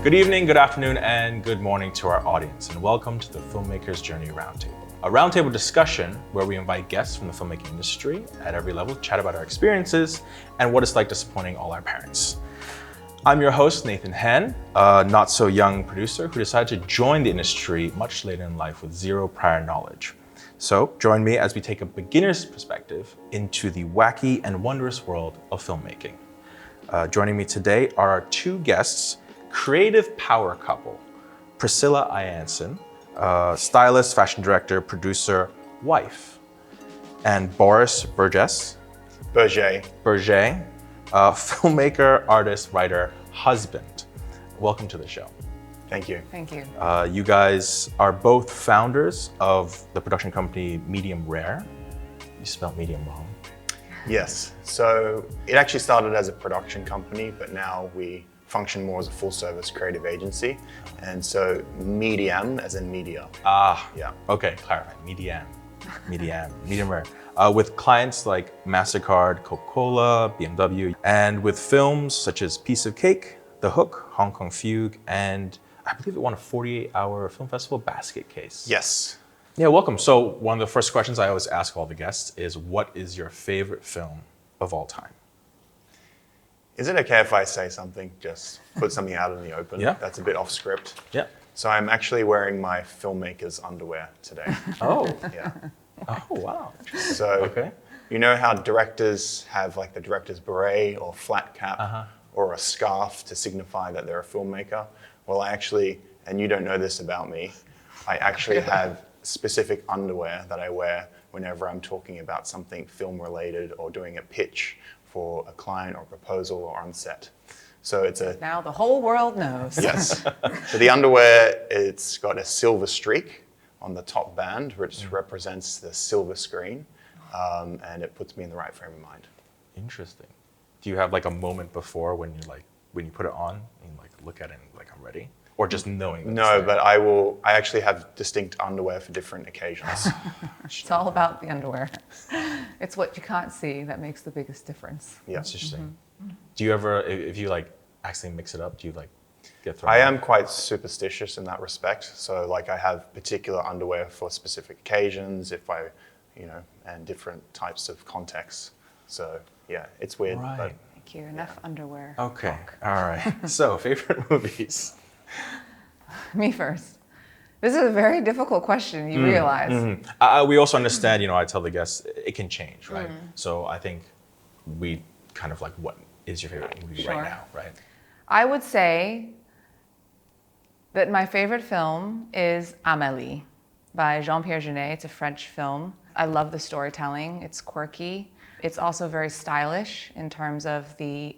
Good evening, good afternoon, and good morning to our audience, and welcome to the Filmmakers Journey Roundtable. A roundtable discussion where we invite guests from the filmmaking industry at every level to chat about our experiences and what it's like disappointing all our parents. I'm your host, Nathan Han, a not-so-young producer who decided to join the industry much later in life with zero prior knowledge. So join me as we take a beginner's perspective into the wacky and wondrous world of filmmaking. Joining me today are our two guests, creative power couple, Priscilla Ianson, stylist, fashion director, producer, wife, and Boris Burgess, filmmaker, artist, writer, husband. Welcome to the show. Thank you. Thank you. You guys are both founders of the production company Mediam Rare. You spelled medium wrong. Yes, so it actually started as a production company, but now we function more as a full-service creative agency. And so Mediam, as in media. Yeah. Okay, clarify. Mediam Rare. With clients like MasterCard, Coca-Cola, BMW, and with films such as Piece of Cake, The Hook, Hong Kong Fugue, and I believe it won a 48-hour film festival, Basket Case. Yes. Yeah, welcome. So one of the first questions I always ask all the guests is, what is your favorite film of all time? Is it okay if I say something, just put something out in the open? Yeah. That's a bit off script. Yeah. So I'm actually wearing my filmmaker's underwear today. Oh. Yeah. Oh, wow. So Okay. you know how directors have like the director's beret or flat cap or a scarf to signify that they're a filmmaker? Well, I actually, and you don't know this about me, I actually have specific underwear that I wear whenever I'm talking about something film related or doing a pitch for a client or proposal or on set. So it's a... Now the whole world knows. Yes. So the underwear, it's got a silver streak on the top band, which represents the silver screen, and it puts me in the right frame of mind. Interesting. Do you have like a moment before when you put it on and you like look at it and like, I'm ready? Or just knowing that No, but I actually have distinct underwear for different occasions. It's all about the underwear. It's what you can't see that makes the biggest difference. Yeah. That's interesting. Do you ever, if you like accidentally mix it up, do you like get thrown I off? am quite superstitious in that respect. So like I have particular underwear for specific occasions, and different types of contexts. So yeah, it's weird. Right. But Thank you. Enough underwear. Okay, all right. So favorite movies? Me first. This is a very difficult question, you realize. We also understand, I tell the guests, it can change, right? So I think we kind of like, what is your favorite movie Sure. right now, right? I would say that my favorite film is Amélie by Jean-Pierre Jeunet. It's a French film. I love the storytelling. It's quirky. It's also very stylish in terms of the,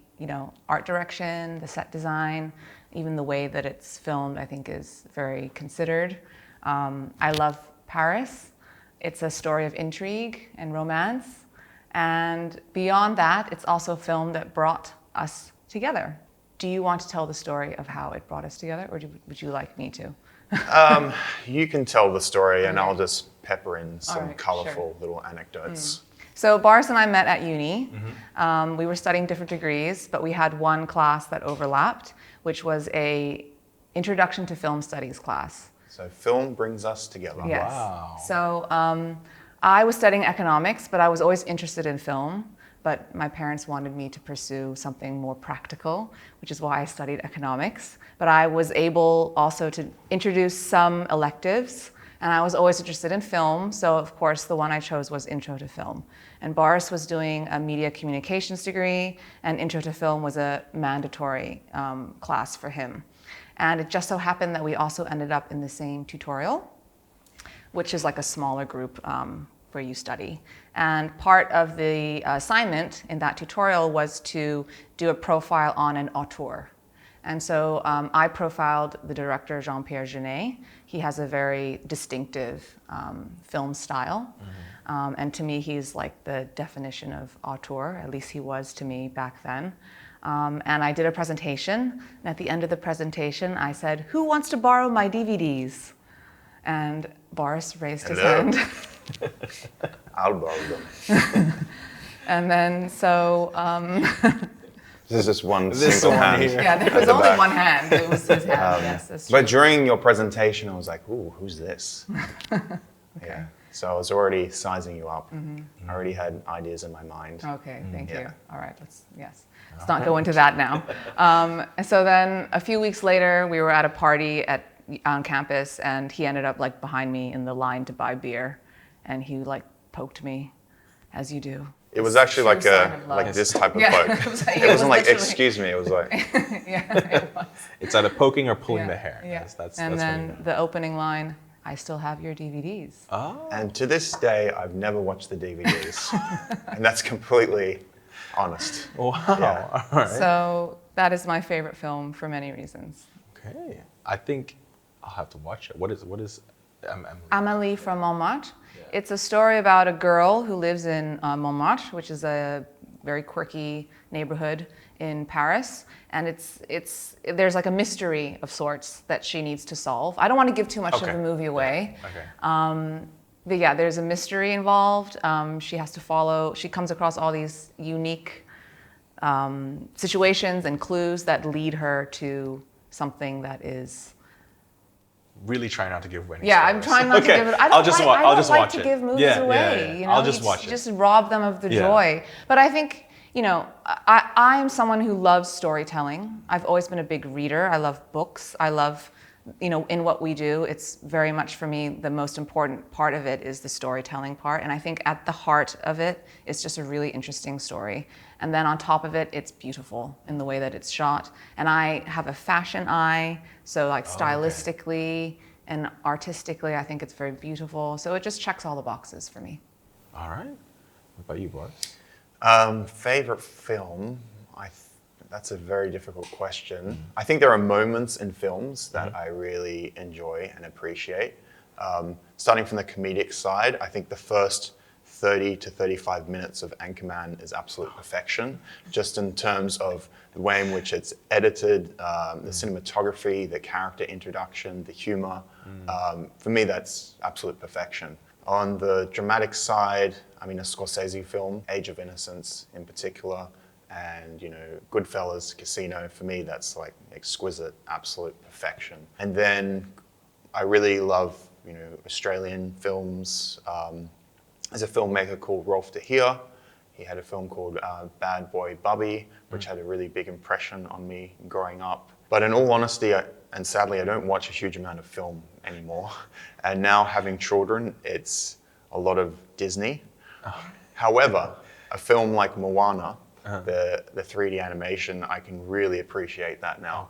art direction, the set design, even the way that it's filmed, I think is very considered. I love Paris. It's a story of intrigue and romance. And beyond that, it's also a film that brought us together. Do you want to tell the story of how it brought us together, or would you like me to? you can tell the story and I'll just pepper in some right, colorful sure. little anecdotes. So Boris and I met at uni. We were studying different degrees, but we had one class that overlapped, which was a Introduction to Film Studies class. So film brings us together. Yes. Wow. So I was studying economics, but I was always interested in film. But my parents wanted me to pursue something more practical, which is why I studied economics. But I was able also to introduce some electives, and I was always interested in film. So of course, the one I chose was Intro to Film. And Boris was doing a media communications degree, and Intro to Film was a mandatory class for him. And it just so happened that we also ended up in the same tutorial, which is like a smaller group where you study. And part of the assignment in that tutorial was to do a profile on an auteur. And so I profiled the director, Jean-Pierre Jeunet. He has a very distinctive film style. And to me, he's like the definition of auteur, at least he was to me back then. And I did a presentation, and at the end of the presentation, I said, "Who wants to borrow my DVDs?" And Boris raised his hand. I'll borrow them. And then so This is just one This single one hand. here. Yeah, there at was the only back. one hand. It was his hand. Yes, that's true. But during your presentation, I was like, ooh, who's this? Yeah. So I was already sizing you up. I already had ideas in my mind. Okay, thank you. Yeah. All right, let's not go into that now. And so then a few weeks later, we were at a party on campus, and he ended up like behind me in the line to buy beer, and he like poked me, as you do. It was actually True like sign of love. like this type of Yeah, poke. it was It wasn't like, literally- excuse me, it was like, Yeah, it was. It's either poking or pulling Yeah, the hair. yeah. That's And what you then know. the opening line, I still have your DVDs. Oh. and to this day, I've never watched the DVDs. And that's completely honest. Wow. Yeah. All right. So that is my favorite film for many reasons. Okay. I think I'll have to watch it. What is Amélie from Montmartre. It's a story about a girl who lives in Montmartre, which is a very quirky neighborhood in Paris, and there's like a mystery of sorts that she needs to solve. I don't want to give too much Okay. of the movie away. Okay. But yeah, there's a mystery involved. She comes across all these unique situations and clues that lead her to something that is. Really try not to give away any Yeah, I'm spoilers. trying not to give it. I don't I'll just like, watch. I don't I'll just like watch to it. give movies Yeah, away. yeah. You know, I'll just watch it. Just rob them of the Yeah. joy. But I think, you know, I am someone who loves storytelling. I've always been a big reader. I love books. I love, you know, in what we do, it's very much for me the most important part of it is the storytelling part. And I think at the heart of it, it's just a really interesting story. And then on top of it, it's beautiful in the way that it's shot. And I have a fashion eye, so like stylistically and artistically, I think it's very beautiful. So it just checks all the boxes for me. All right. What about you, Boris? Favorite film? That's a very difficult question. I think there are moments in films that I really enjoy and appreciate. Starting from the comedic side, I think the first 30 to 35 minutes of Anchorman is absolute perfection, just in terms of the way in which it's edited, the cinematography, the character introduction, the humor. For me, that's absolute perfection. On the dramatic side, I mean, a Scorsese film, Age of Innocence in particular, and, you know, Goodfellas, Casino, for me, that's like exquisite, absolute perfection. And then I really love, you know, Australian films. There's a filmmaker called Rolf de Heer. He had a film called Bad Boy Bubby, which had a really big impression on me growing up. But in all honesty, and sadly, I don't watch a huge amount of film anymore. And now having children, it's a lot of Disney. However, a film like Moana, the 3D animation, I can really appreciate that now.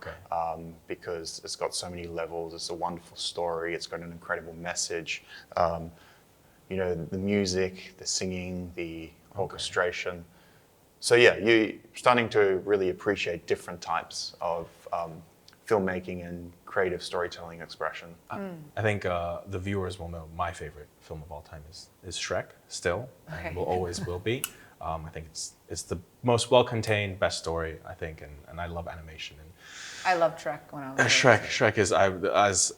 Because it's got so many levels, it's a wonderful story, it's got an incredible message. You know, the music, the singing, the orchestration. So yeah, you're starting to really appreciate different types of filmmaking and creative storytelling expression. I think the viewers will know my favorite film of all time is Shrek, still, and will always will be. I think it's the most well-contained, best story, I think, and I love animation. And I loved Shrek when I was Shrek is,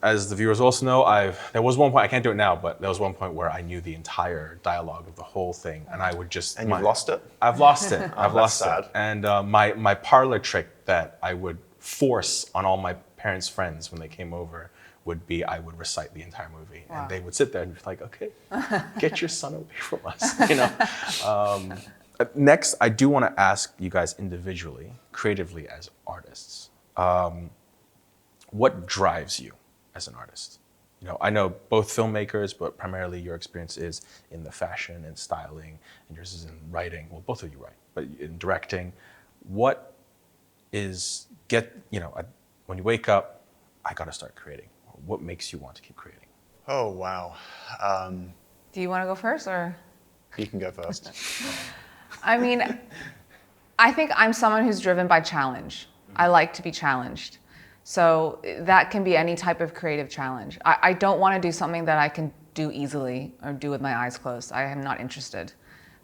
as the viewers also know, there was one point, I can't do it now, but there was one point where I knew the entire dialogue of the whole thing, and I would just... And you've lost it? I've lost it. I've lost sad. it. And my parlor trick that I would force on all my parents' friends when they came over would be I would recite the entire movie, and they would sit there and be like, okay, get your son away from us, you know? Next, I do want to ask you guys individually, creatively as artists, what drives you as an artist? You know, I know both filmmakers, but primarily your experience is in the fashion and styling, and yours is in writing. Well, both of you write, but in directing. What is, when you wake up, I got to start creating. What makes you want to keep creating? Oh, wow. Do you want to go first, or? You can go first. I mean, I think I'm someone who's driven by challenge. I like to be challenged. So that can be any type of creative challenge. I don't want to do something that I can do easily or do with my eyes closed. I am not interested.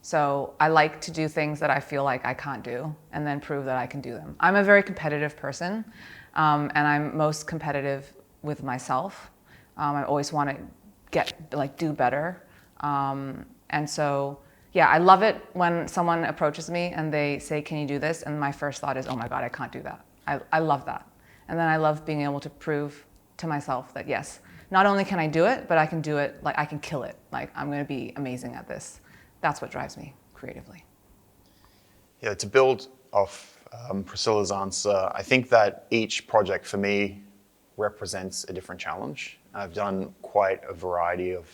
So I like to do things that I feel like I can't do and then prove that I can do them. I'm a very competitive person, and I'm most competitive with myself. I always want to do better. And so, Yeah, I love it when someone approaches me and they say, can you do this? And my first thought is, oh my God, I can't do that. I love that. And then I love being able to prove to myself that yes, not only can I do it, but I can do it, like I can kill it. Like I'm gonna be amazing at this. That's what drives me creatively. Yeah, to build off Priscilla's answer, I think that each project for me represents a different challenge. I've done quite a variety of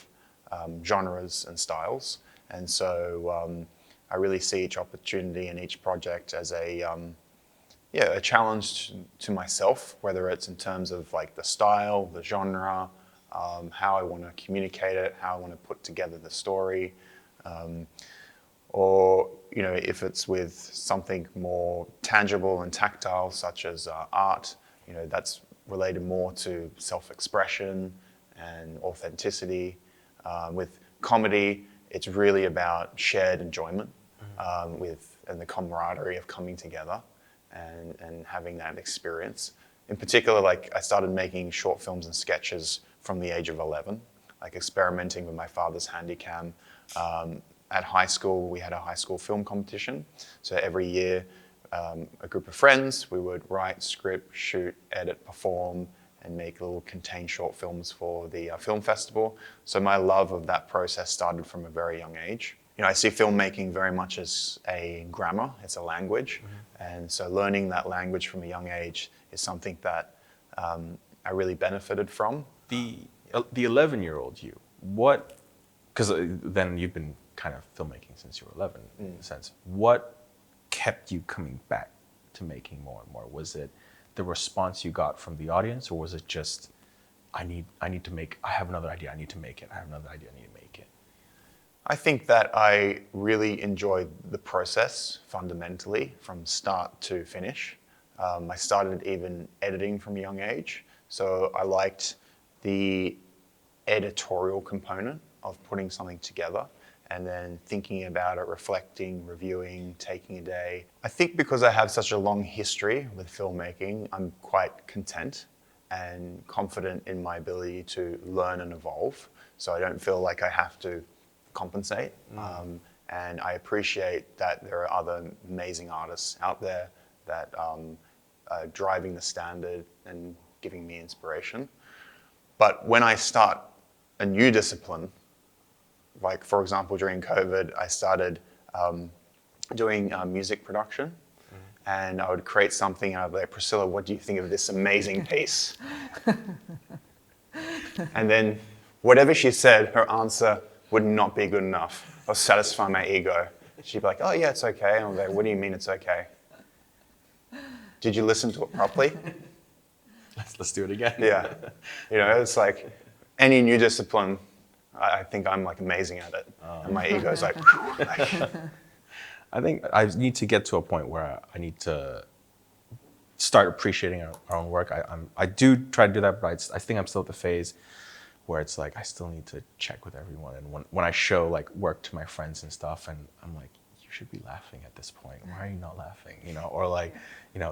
genres and styles. And so I really see each opportunity and each project as a challenge to myself, whether it's in terms of like the style, the genre, how I want to communicate it, how I want to put together the story, or if it's with something more tangible and tactile, such as art, that's related more to self-expression and authenticity. With comedy, it's really about shared enjoyment and the camaraderie of coming together and having that experience. In particular, like I started making short films and sketches from the age of 11, like experimenting with my father's Handycam. At high school, we had a high school film competition. So every year, a group of friends, we would write, script, shoot, edit, perform, and make little contained short films for the film festival. So my love of that process started from a very young age. I see filmmaking very much as a grammar, it's a language. And so learning that language from a young age is something that I really benefited from. The 11-year-old you, what, because then you've been kind of filmmaking since you were 11 in a sense. What kept you coming back to making more and more? Was it the response you got from the audience, or was it just, I have another idea, I need to make it, I have another idea, I need to make it? I think that I really enjoyed the process fundamentally from start to finish. I started even editing from a young age, so I liked the editorial component of putting something together and then thinking about it, reflecting, reviewing, taking a day. I think because I have such a long history with filmmaking, I'm quite content and confident in my ability to learn and evolve. So I don't feel like I have to compensate. And I appreciate that there are other amazing artists out there that are driving the standard and giving me inspiration. But when I start a new discipline, like for example, during COVID, I started doing music production. And I would create something, and I'd be like, Priscilla, what do you think of this amazing piece? And then whatever she said, her answer would not be good enough or satisfy my ego. She'd be like, oh yeah, it's okay. And I was like, what do you mean it's okay? Did you listen to it properly? Let's do it again. Yeah. It's like any new discipline, I think I'm like amazing at it. And my ego's like, I think I need to get to a point where I need to start appreciating our own work. I do try to do that, but I think I'm still at the phase where it's like I still need to check with everyone. And when I show like work to my friends and stuff, and I'm like, you should be laughing at this point. Why are you not laughing? Or like,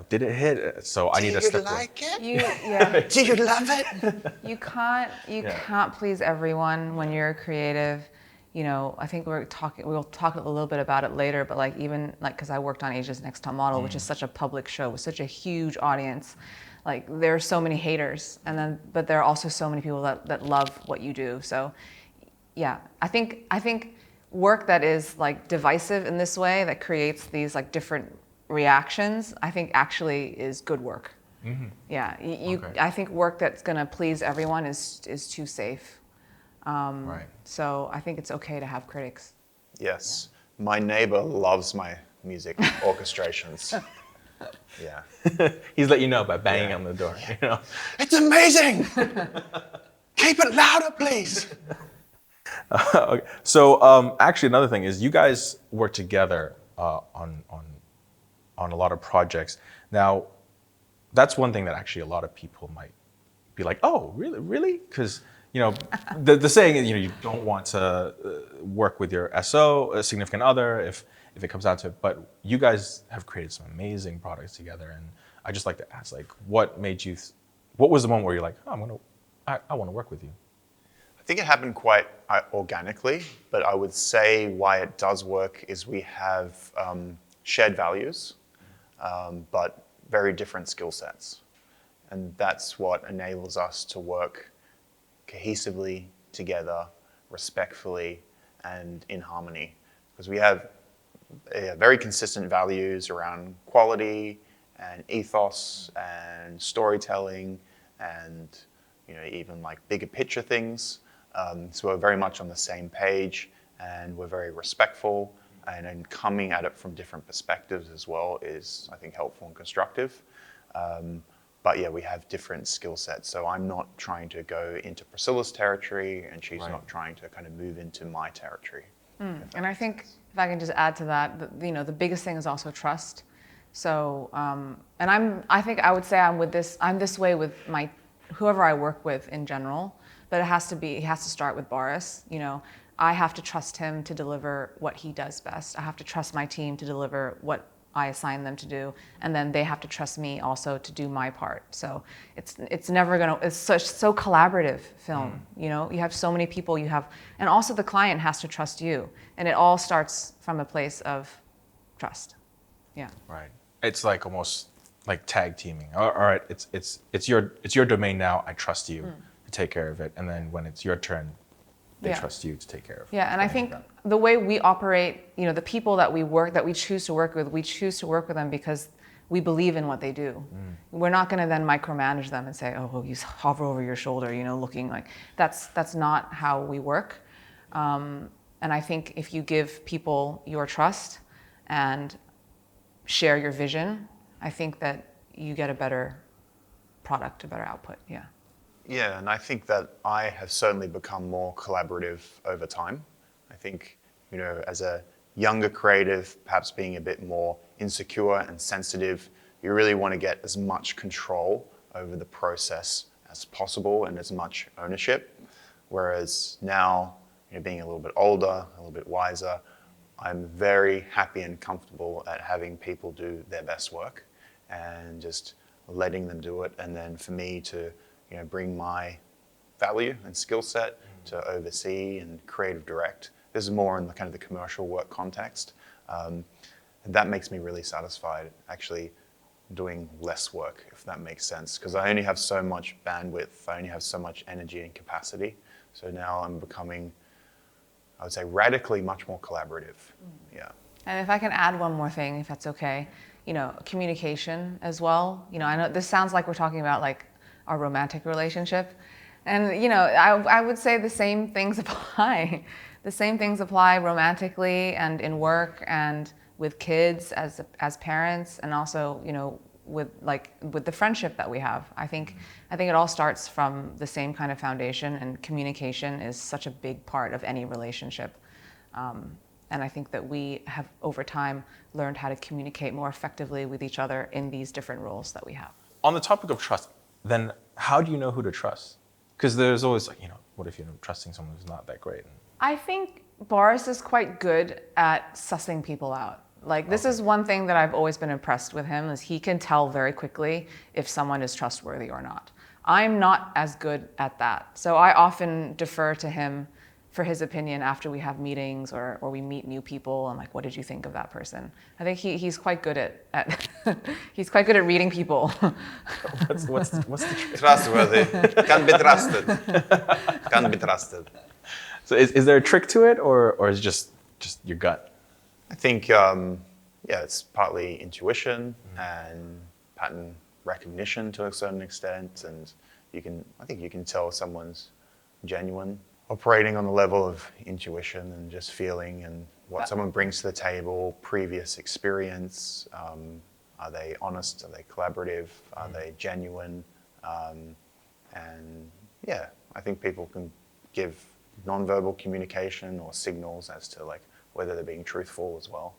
did it hit? So I need to step away. Do you like it? Yeah. Do you love it? You can't please everyone when you're creative. I think we'll talk a little bit about it later, but like even like, cause I worked on Asia's Next Top Model, which is such a public show with such a huge audience. Like there are so many haters, but there are also so many people that love what you do. So yeah, I think work that is like divisive in this way, that creates these like different reactions, I think actually is good work. Mm-hmm. Yeah, okay. I think work that's gonna please everyone is too safe. Right. So I think it's okay to have critics. Yes. Yeah. My neighbor loves my music orchestrations. Yeah. He's let you know by banging on the door. It's amazing! Keep it louder, please! Okay. So actually another thing is you guys work together on a lot of projects. Now, that's one thing that actually a lot of people might be like, oh, really? Because the saying is, you don't want to work with your SO, a significant other, if it comes down to it. But you guys have created some amazing products together, and I just like to ask, like, what was the moment where you're like, oh, I want to work with you? think it happened quite organically, but I would say why it does work is we have shared values, but very different skill sets. And that's what enables us to work cohesively together, respectfully, and in harmony. Because we have very consistent values around quality and ethos and storytelling and even like bigger picture things. So we're very much on the same page, and we're very respectful, and then coming at it from different perspectives as well is, I think, helpful and constructive. But yeah, we have different skill sets. So I'm not trying to go into Priscilla's territory, and she's not trying to kind of move into my territory. And I think if I can just add to that, the biggest thing is also trust. So, and I would say I'm this way with whoever I work with in general, but it has to start with Boris. I have to trust him to deliver what he does best. I have to trust my team to deliver what I assign them to do, and then they have to trust me also to do my part. So it's never gonna. It's so collaborative film. You have so many people. And also the client has to trust you, and it all starts from a place of trust. Yeah. Right. It's like almost like tag teaming. All right, it's your domain now. I trust you to take care of it, and then when it's your turn, they trust you to take care of it. Yeah, and I think the way we operate, the people that we choose to work with them because we believe in what they do. We're not going to then micromanage them and say, oh, you hover over your shoulder, looking like that's not how we work. And I think if you give people your trust and share your vision, I think that you get a better product, a better output. Yeah. Yeah, and I think that I have certainly become more collaborative over time. I think, as a younger creative, perhaps being a bit more insecure and sensitive, you really want to get as much control over the process as possible and as much ownership. Whereas now, being a little bit older, a little bit wiser, I'm very happy and comfortable at having people do their best work and just letting them do it. And then for me to bring my value and skill set to oversee and creative direct. This is more in the kind of the commercial work context. And that makes me really satisfied actually doing less work, if that makes sense. Because I only have so much bandwidth, I only have so much energy and capacity. So now I'm becoming, I would say, radically much more collaborative. Yeah. And if I can add one more thing, if that's okay, communication as well. I know this sounds like we're talking about like our romantic relationship. And, I would say the same things apply. The same things apply romantically and in work and with kids as parents, and also, with the friendship that we have. I think it all starts from the same kind of foundation, and communication is such a big part of any relationship. And I think that we have, over time, learned how to communicate more effectively with each other in these different roles that we have. On the topic of trust, then how do you know who to trust? Because there's always what if you're trusting someone who's not that great? I think Boris is quite good at sussing people out. This is one thing that I've always been impressed with him, is he can tell very quickly if someone is trustworthy or not. I'm not as good at that. So I often defer to him for his opinion after we have meetings or we meet new people. I'm like, what did you think of that person? I think he's quite good at he's quite good at reading people. What's the trick? Trustworthy. Can be trusted. Can be trusted. So is there a trick to it, or is it just your gut? I think, it's partly intuition and pattern recognition to a certain extent, and I think you can tell someone's genuine, operating on the level of intuition and just feeling and what someone brings to the table, previous experience. Are they honest? Are they collaborative? Are they genuine? And yeah, I think people can give nonverbal communication or signals as to whether they're being truthful as well.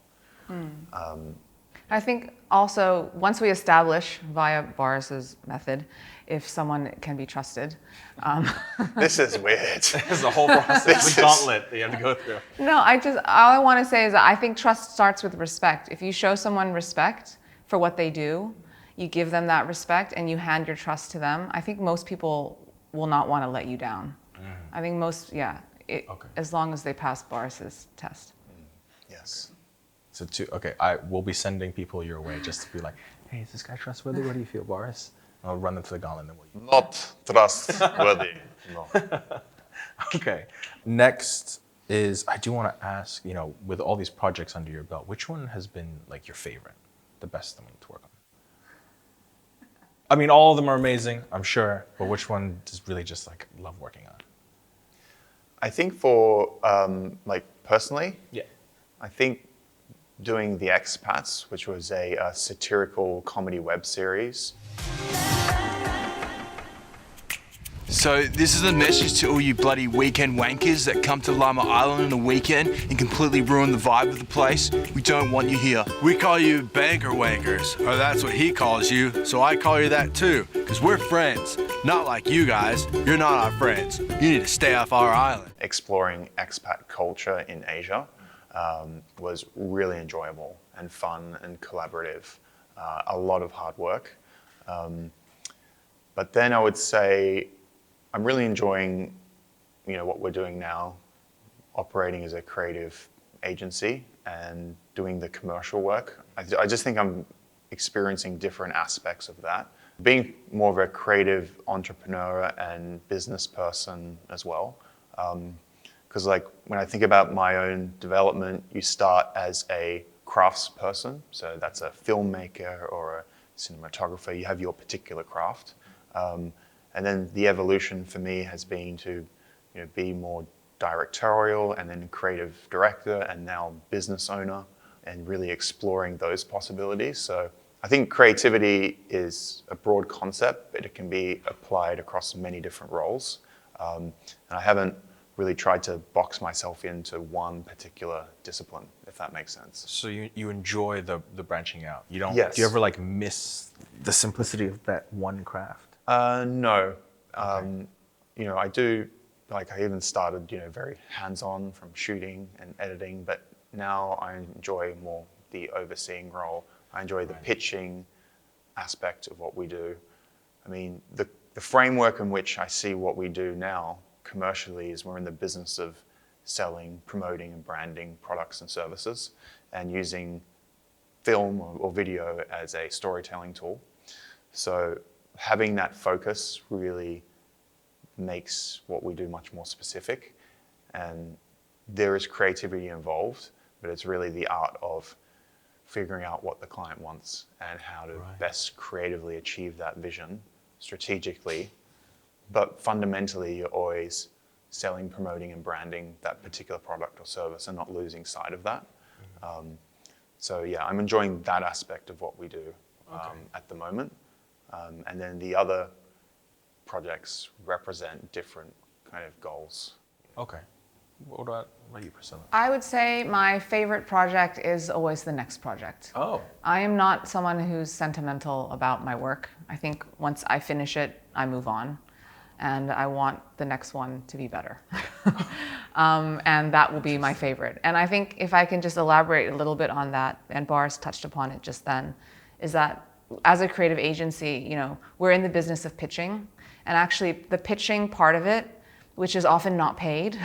I think also, once we establish via Boris's method if someone can be trusted. This is weird. This is a whole process, a gauntlet that you have to go through. No, all I want to say is that I think trust starts with respect. If you show someone respect for what they do, you give them that respect and you hand your trust to them, I think most people will not want to let you down. I think most, as long as they pass Boris's test. Yes. So I will be sending people your way just to be like, hey, is this guy trustworthy? What do you feel, Boris? And I'll run them to the gauntlet and then we'll... Not trustworthy. No. Okay. Next is, I do want to ask, with all these projects under your belt, which one has been like your favorite, the best one to work on? I mean, all of them are amazing, I'm sure, but which one does really just like love working on? I think for personally, Yeah. I think doing The Expats, which was a satirical comedy web series. So this is a message to all you bloody weekend wankers that come to Llama Island on the weekend and completely ruin the vibe of the place. We don't want you here. We call you banker wankers, or that's what he calls you, so I call you that too, because we're friends. Not like you guys. You're not our friends. You need to stay off our island. Exploring expat culture in Asia was really enjoyable and fun and collaborative. A lot of hard work. But then I would say I'm really enjoying, what we're doing now, operating as a creative agency and doing the commercial work. I just think I'm experiencing different aspects of that. Being more of a creative entrepreneur and business person as well. Because when I think about my own development, you start as a craftsperson. So that's a filmmaker or a cinematographer. You have your particular craft. And then the evolution for me has been to be more directorial and then creative director and now business owner and really exploring those possibilities. So I think creativity is a broad concept, but it can be applied across many different roles. And I haven't really tried to box myself into one particular discipline, if that makes sense. So you enjoy the branching out. You don't. Yes. Do you ever miss the simplicity of that one craft? No. Okay. I do, I even started, very hands-on from shooting and editing, but now I enjoy more the overseeing role. I enjoy the pitching aspect of what we do. I mean, the framework in which I see what we do now commercially is we're in the business of selling, promoting, and branding products and services and using film or video as a storytelling tool. So having that focus really makes what we do much more specific, and there is creativity involved, but it's really the art of figuring out what the client wants and how to best creatively achieve that vision strategically. But fundamentally, you're always selling, promoting, and branding that particular product or service and not losing sight of that. So yeah, I'm enjoying that aspect of what we do at the moment. And then the other projects represent different kind of goals. Okay. What about you, Priscilla? I would say my favorite project is always the next project. Oh. I am not someone who's sentimental about my work. I think once I finish it, I move on. And I want the next one to be better. And that will be my favorite. And I think if I can just elaborate a little bit on that, and Boris touched upon it just then, is that as a creative agency, we're in the business of pitching. And actually the pitching part of it, which is often not paid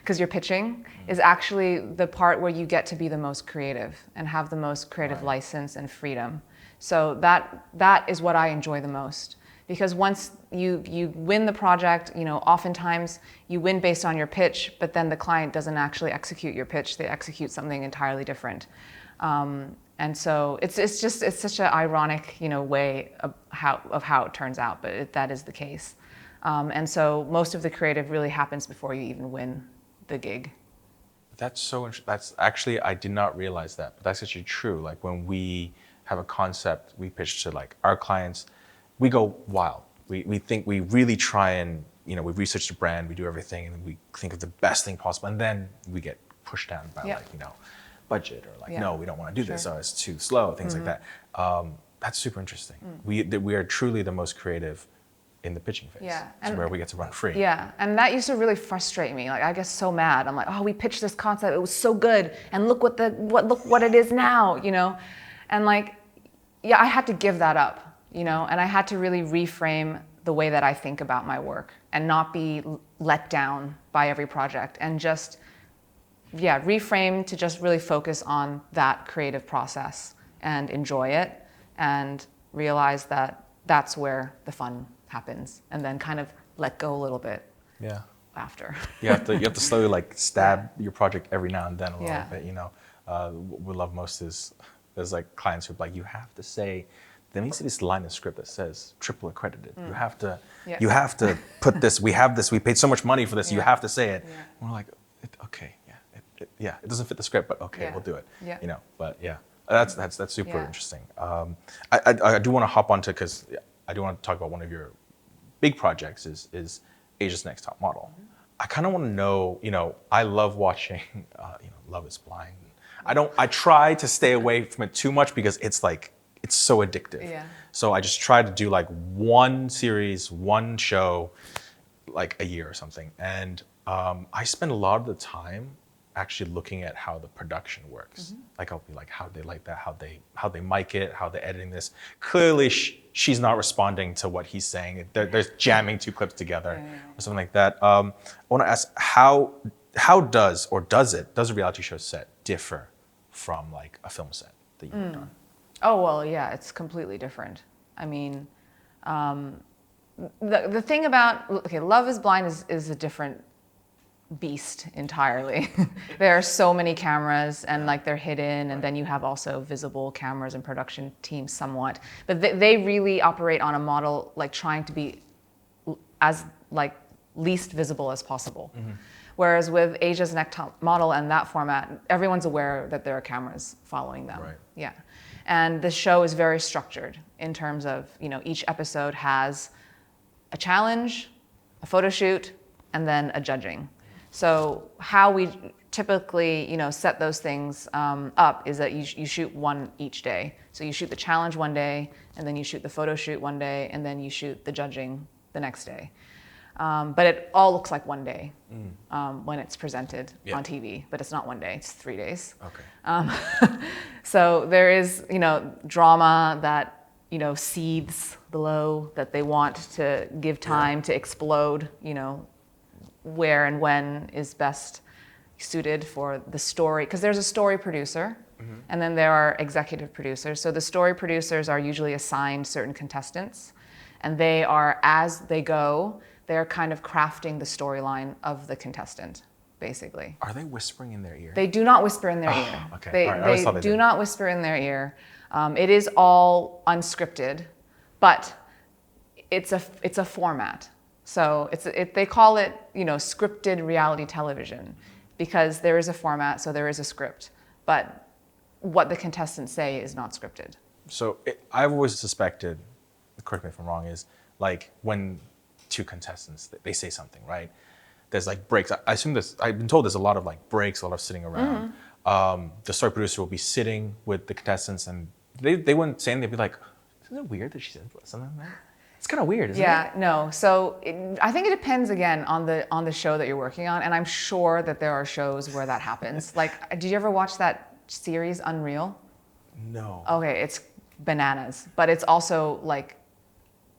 because you're pitching, is actually the part where you get to be the most creative and have the most creative license and freedom. So that is what I enjoy the most. Because once you win the project, oftentimes you win based on your pitch, but then the client doesn't actually execute your pitch; they execute something entirely different. And so it's such an ironic way of how it turns out, but that is the case. And so most of the creative really happens before you even win the gig. That's so interesting. That's actually, I did not realize that, but that's actually true. When we have a concept, we pitch to our clients, we go wild. We think, we really try and, we research the brand, we do everything, and then we think of the best thing possible, and then we get pushed down by budget or no, we don't want to do this, it's too slow, things like that. That's super interesting. We are truly the most creative in the pitching phase. Yeah. It's where we get to run free. Yeah, and that used to really frustrate me. I get so mad. I'm like, oh, we pitched this concept, it was so good, and look what it is now, And I had to give that up, and I had to really reframe the way that I think about my work and not be let down by every project, and just reframe to just really focus on that creative process and enjoy it, and realize that that's where the fun happens, and then kind of let go a little bit after. You have to slowly like stab your project every now and then a little bit, you know. What we love most is there's like clients who are like, you have to say, there needs to be this line in the script that says triple accredited. You have to put this, we have this, we paid so much money for this, you have to say it. And we're like, okay, it doesn't fit the script, but okay, we'll do it. You know, but that's super interesting. I do want to hop onto, because I do want to talk about one of your big projects is Asia's Next Top Model. I kind of want to know, you know, I love watching, Love is Blind. I try to stay away from it too much because it's like, it's so addictive. So I just try to do like one series, one show, like a year or something. And I spend a lot of the time actually looking at how the production works. Like I'll be like, how they like that, how they mic it, how they're editing this. Clearly she's not responding to what he's saying. They're jamming two clips together or something like that. I want to ask, how does a reality show set differ from like a film set that you've done? Oh, well, yeah, it's completely different. I mean, the thing about, Love is Blind is a different beast entirely. There are so many cameras, and like they're hidden, and then you have also visible cameras and production teams somewhat. But they really operate on a model like trying to be as like least visible as possible. Whereas with Asia's Next Top Model and that format, everyone's aware that there are cameras following them. Yeah. And the show is very structured in terms of, you know, each episode has a challenge, a photo shoot, and then a judging. So how we typically, you know, set those things up is that you shoot one each day. So you shoot the challenge one day, and then you shoot the photo shoot one day, and then you shoot the judging the next day. But it all looks like one day when it's presented on TV, but it's not one day, it's 3 days. So there is, you know, drama that, you know, seethes below that they want to give time to explode, you know, where and when is best suited for the story. Because there's a story producer, and then there are executive producers. So the story producers are usually assigned certain contestants, and they are, as they go, they're kind of crafting the storyline of the contestant, basically. Are they whispering in their ear? They do not whisper in their ear. Okay. They do not whisper in their ear. It is all unscripted, but it's a format. So they call it, you know, scripted reality television, because there is a format, so there is a script, but what the contestants say is not scripted. So I've always suspected, correct me if I'm wrong, is like when two contestants, they say something, right? There's like breaks. I assume I've been told there's a lot of like breaks, a lot of sitting around. The story producer will be sitting with the contestants, and they wouldn't say anything. They'd be like, isn't it weird that she said something like that? It's kind of weird, isn't it? Yeah, no. So I think it depends again on the show that you're working on, and I'm sure that there are shows where that happens. Like, did you ever watch that series Unreal? No. Okay, it's bananas, but it's also like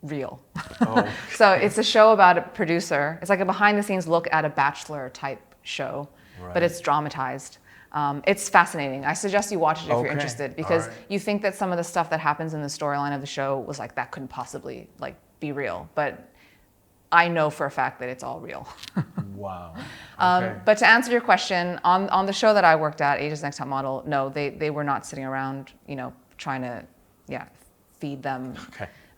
real. Oh. So it's a show about a producer. It's like a behind-the-scenes look at a Bachelor type show, but it's dramatized. It's fascinating. I suggest you watch it if you're interested, because you think that some of the stuff that happens in the storyline of the show was like, that couldn't possibly like be real, but I know for a fact that it's all real. Wow. But to answer your question, on the show that I worked at, Asia's Next Top Model, no, they were not sitting around, you know, trying to feed them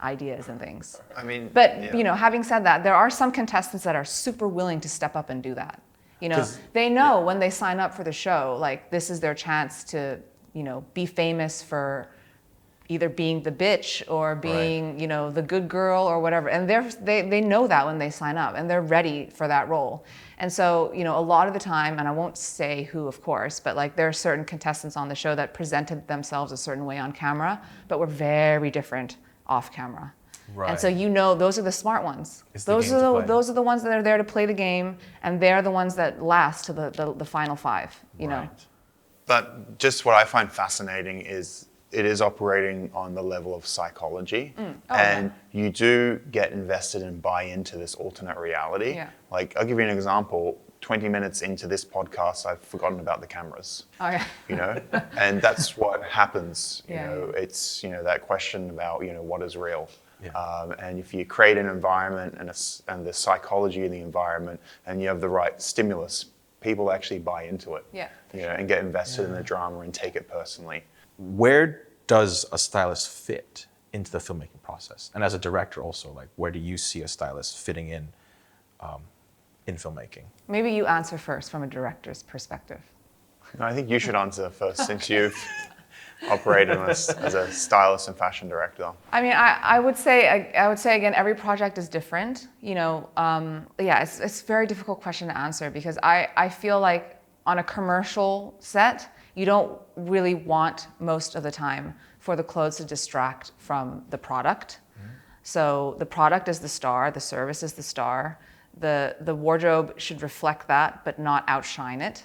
ideas and things. I mean, but you know, having said that, there are some contestants that are super willing to step up and do that. You know, they know when they sign up for the show, like this is their chance to, you know, be famous for either being the bitch or being, you know, the good girl or whatever. And they know that when they sign up, and they're ready for that role. And so, you know, a lot of the time, and I won't say who, of course, but like there are certain contestants on the show that presented themselves a certain way on camera, but were very different off camera. Right. And so, you know, those are the smart ones. Those are the ones that are there to play the game, and they're the ones that last to the final five, you know. But just what I find fascinating is it is operating on the level of psychology, Oh, and you do get invested and buy into this alternate reality. Yeah. Like, I'll give you an example. 20 minutes into this podcast, I've forgotten about the cameras. Oh, yeah. You know, and that's what happens. You Yeah, know, yeah. it's, you know, that question about, you know, what is real. Yeah. And if you create an environment and the psychology in the environment, and you have the right stimulus, people actually buy into it. Yeah, You know, and get invested in the drama and take it personally. Where does a stylist fit into the filmmaking process? And as a director also, like, where do you see a stylist fitting in filmmaking? Maybe you answer first from a director's perspective. No, I think you should answer first, since you've operated as a stylist and fashion director. I mean, I would say again, every project is different. You know, yeah, it's a very difficult question to answer, because I feel like on a commercial set, you don't really want most of the time for the clothes to distract from the product. So the product is the star, the service is the star. The wardrobe should reflect that, but not outshine it.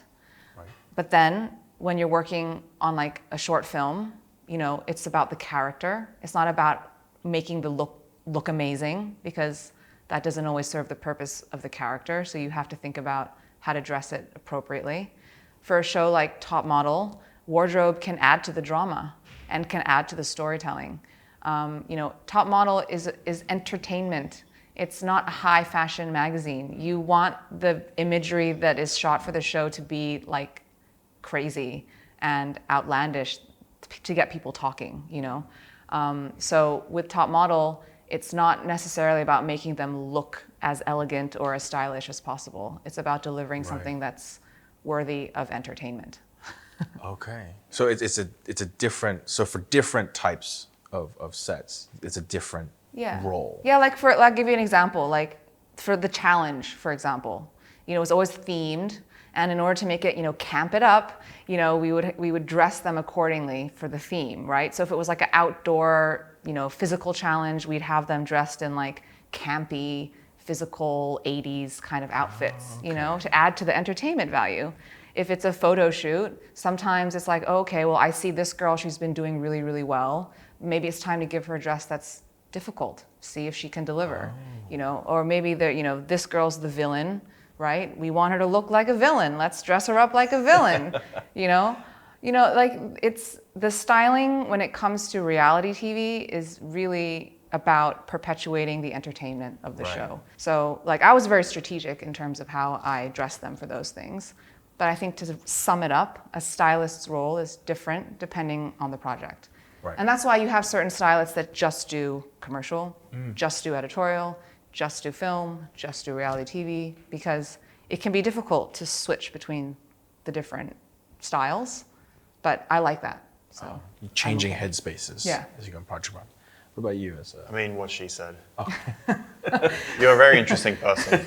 Right. But then when you're working on like a short film, you know, it's about the character. It's not about making the look amazing, because that doesn't always serve the purpose of the character. So you have to think about how to dress it appropriately. For a show like Top Model, wardrobe can add to the drama and can add to the storytelling. You know, Top Model is entertainment. It's not a high fashion magazine. You want the imagery that is shot for the show to be like crazy and outlandish to get people talking, you know? So with Top Model, it's not necessarily about making them look as elegant or as stylish as possible. It's about delivering something that's worthy of entertainment. Okay. So it's a different, so for different types of sets, it's a different role. Yeah, like I'll give you an example. Like for the challenge, for example, you know, it was always themed, and in order to make it, you know, camp it up, you know, we would dress them accordingly for the theme, right? So if it was like an outdoor, you know, physical challenge, we'd have them dressed in like campy, physical 80s kind of outfits, you know, to add to the entertainment value. If it's a photo shoot, sometimes it's like, oh, okay, well, I see this girl, she's been doing really, really well. Maybe it's time to give her a dress that's difficult, see if she can deliver, you know, or maybe you know, this girl's the villain, right? We want her to look like a villain. Let's dress her up like a villain, you know, like it's the styling when it comes to reality TV is really about perpetuating the entertainment of the show. So like I was very strategic in terms of how I dressed them for those things. But I think to sum it up, a stylist's role is different depending on the project. Right. And that's why you have certain stylists that just do commercial, just do editorial, just do film, just do reality TV, because it can be difficult to switch between the different styles. But I like that. So Changing headspaces Yeah. as you go on project. What about you as a... I mean, what she said. You're a very interesting person.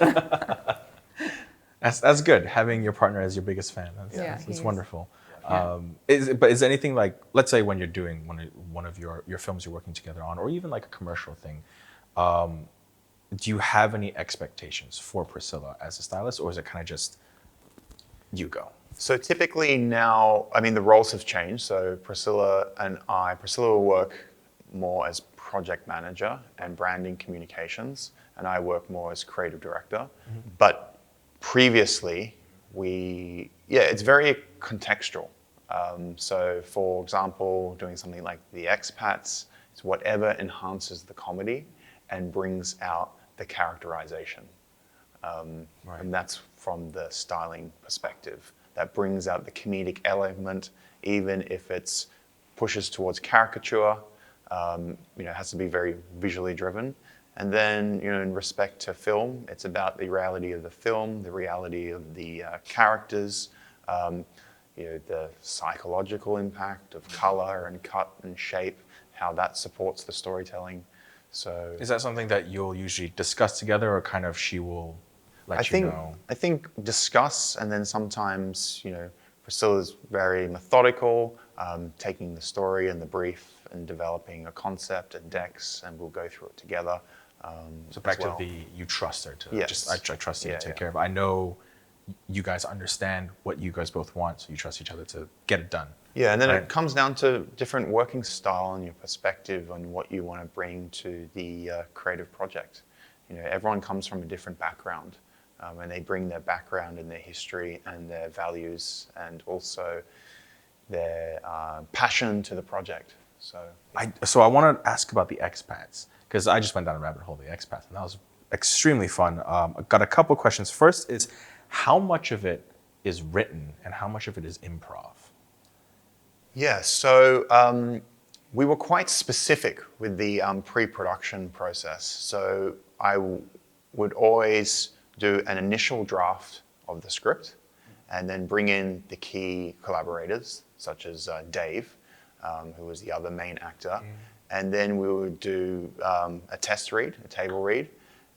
That's good, having your partner as your biggest fan. That's he is. wonderful. Yeah. Is anything like, let's say when you're doing one of your films you're working together on, or even like a commercial thing, do you have any expectations for Priscilla as a stylist, or is it kind of just you go? So typically now, I mean, the roles have changed. So Priscilla will work more as project manager and branding communications, and I work more as creative director. But previously, it's very contextual. So for example, doing something like the Expats, it's whatever enhances the comedy and brings out the characterization. And that's from the styling perspective. That brings out the comedic element, even if it's pushes towards caricature, it has to be very visually driven. And then, in respect to film, it's about the reality of the film, the reality of the characters, the psychological impact of color and cut and shape, how that supports the storytelling. So, is that something that you'll usually discuss together, or kind of she will let you know? I think discuss, and then sometimes, Priscilla's very methodical, taking the story and the brief and developing a concept and decks, and we'll go through it together. So back to you trust her to Yes. I trust you to take Yeah. care of it. I know you guys understand what you guys both want, so you trust each other to get it done. Yeah, and then Right. it comes down to different working style and your perspective on what you want to bring to the creative project. Everyone comes from a different background, and they bring their background and their history and their values and also their passion to the project. So I want to ask about the expats, because I just went down a rabbit hole of the expats, and that was extremely fun. I've got a couple questions. First is, how much of it is written and how much of it is improv? Yeah, so we were quite specific with the pre-production process. So I would always do an initial draft of the script and then bring in the key collaborators, such as Dave, who was the other main actor. And then we would do a test read, a table read.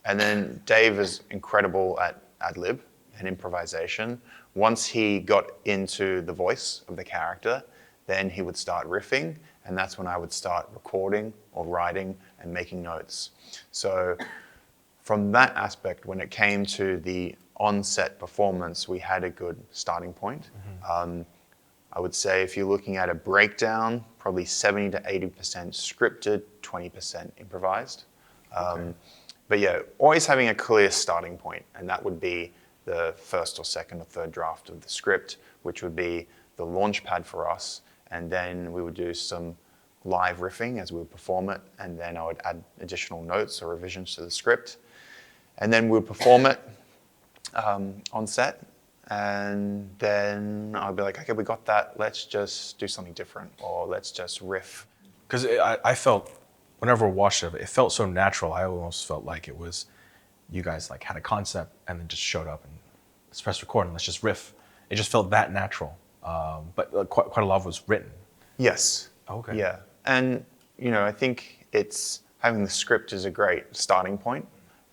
And then Dave is incredible at ad-lib and improvisation. Once he got into the voice of the character, then he would start riffing, and that's when I would start recording or writing and making notes. So from that aspect, when it came to the on-set performance, we had a good starting point. I would say if you're looking at a breakdown, probably 70 to 80% scripted, 20% improvised. Okay. But yeah, always having a clear starting point, and that would be the first or second or third draft of the script, which would be the launch pad for us. And then we would do some live riffing as we would perform it, and then I would add additional notes or revisions to the script. And then we would perform it on set, and then I'd be like, okay, we got that, let's just do something different, or let's just riff. Because I felt, whenever I watched it, it felt so natural. I almost felt like it was, you guys like had a concept and then just showed up and let's press record and let's just riff. It just felt that natural. But quite a lot was written. Yes. Okay. Yeah. And, I think it's having the script is a great starting point.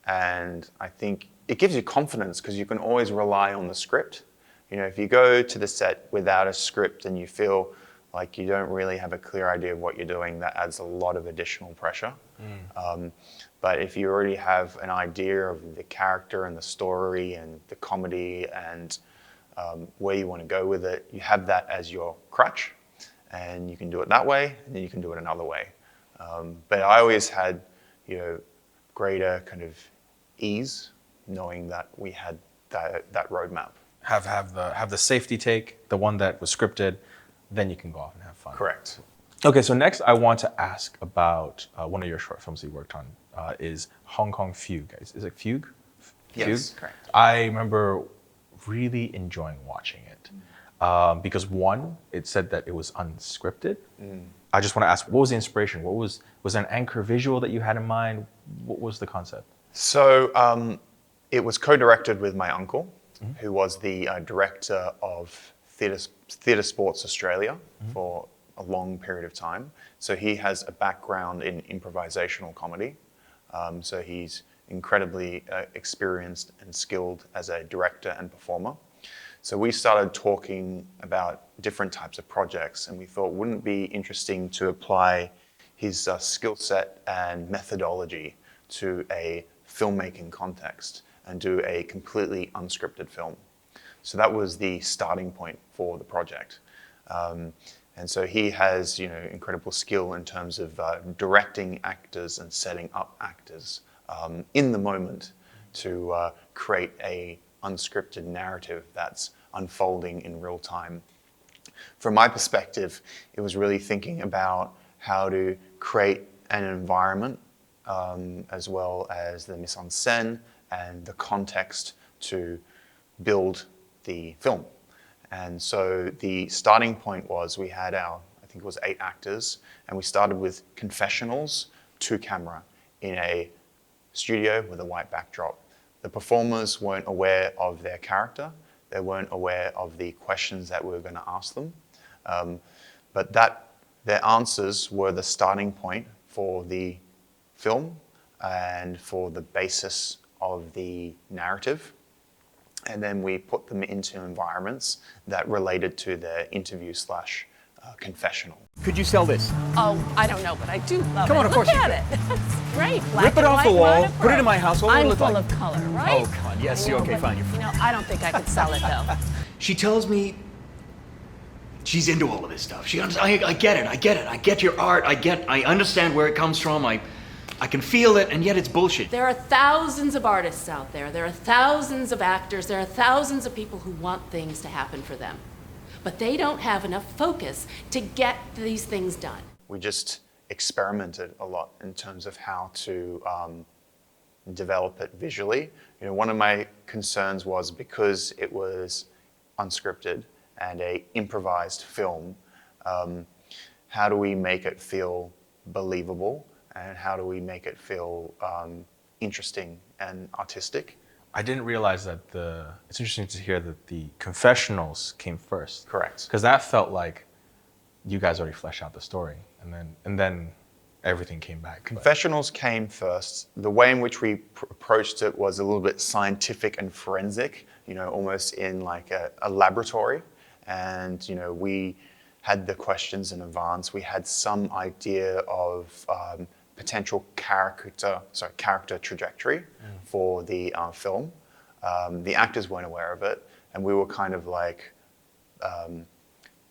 And I think it gives you confidence because you can always rely on the script. If you go to the set without a script and you feel like you don't really have a clear idea of what you're doing, that adds a lot of additional pressure. But if you already have an idea of the character and the story and the comedy and where you want to go with it, you have that as your crutch, and you can do it that way, and then you can do it another way. But I always had, greater kind of ease knowing that we had that roadmap. Have the safety take, the one that was scripted, then you can go off and have fun. Correct. Okay, so next I want to ask about one of your short films you worked on is Hong Kong Fugue. Is it Fugue? Yes. Fugue? Correct. I remember really enjoying watching it because one, it said that it was unscripted. I just want to ask, what was the inspiration? Was there an anchor visual that you had in mind? What was the concept? So it was co-directed with my uncle, who was the director of Theatre Sports Australia for a long period of time. So he has a background in improvisational comedy. So he's incredibly experienced and skilled as a director and performer. So we started talking about different types of projects, and we thought, wouldn't it be interesting to apply his skill set and methodology to a filmmaking context and do a completely unscripted film. So that was the starting point for the project. And so he has, incredible skill in terms of directing actors and setting up actors in the moment to create a unscripted narrative that's unfolding in real time. From my perspective, it was really thinking about how to create an environment as well as the mise en scène and the context to build the film. And so the starting point was we had I think it was 8 actors, and we started with confessionals to camera in a studio with a white backdrop. The performers weren't aware of their character. They weren't aware of the questions that we were going to ask them. But their answers were the starting point for the film and for the basis of the narrative. And then we put them into environments that related to their interview / confessional. Could you sell this? Oh, I don't know, but I do love it. Come on, of course Look you at can. it. It's great. Black Rip it and off the white wall, monochrome. put it in my house. What would it I'm look full like? of color, right? Oh, God, yes, I know, okay, but, fine. You know, I don't think I could sell it, though. She tells me she's into all of this stuff. I get it. I get your art. I understand where it comes from. I can feel it, and yet it's bullshit. There are thousands of artists out there. There are thousands of actors. There are thousands of people who want things to happen for them. But they don't have enough focus to get these things done. We just experimented a lot in terms of how to develop it visually. You know, one of my concerns was because it was unscripted and a improvised film, how do we make it feel believable, and how do we make it feel interesting and artistic? I didn't realize that it's interesting to hear that the confessionals came first. Correct. Because that felt like you guys already fleshed out the story, and then everything came back. Confessionals came first. The way in which we approached it was a little bit scientific and forensic, you know, almost in like a laboratory. And, you know, we had the questions in advance. We had some idea of potential character trajectory for the film. The actors weren't aware of it, and we were kind of like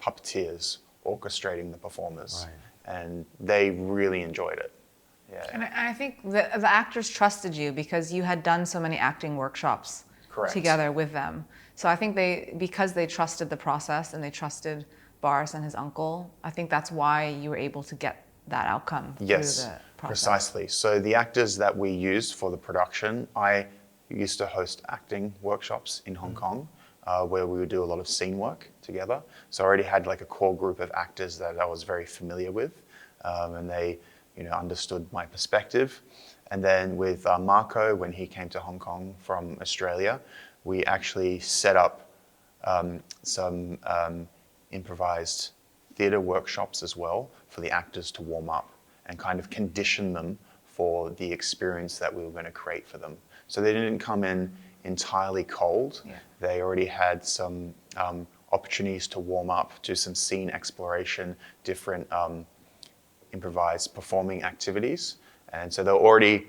puppeteers orchestrating the performers. Right. And they really enjoyed it. Yeah. And I think the actors trusted you because you had done so many acting workshops Correct. together with them. So I think because they trusted the process and they trusted Boris and his uncle, I think that's why you were able to get that outcome through Yes, the process. precisely. So the actors that we used for the production, I used to host acting workshops in Hong Kong, where we would do a lot of scene work together. So I already had like a core group of actors that I was very familiar with, and they, you know, understood my perspective. And then with Marco, when he came to Hong Kong from Australia, we actually set up some improvised theatre workshops as well for the actors to warm up and kind of condition them for the experience that we were going to create for them. So they didn't come in entirely cold. Yeah. They already had some opportunities to warm up, do some scene exploration, different improvised performing activities. And so they already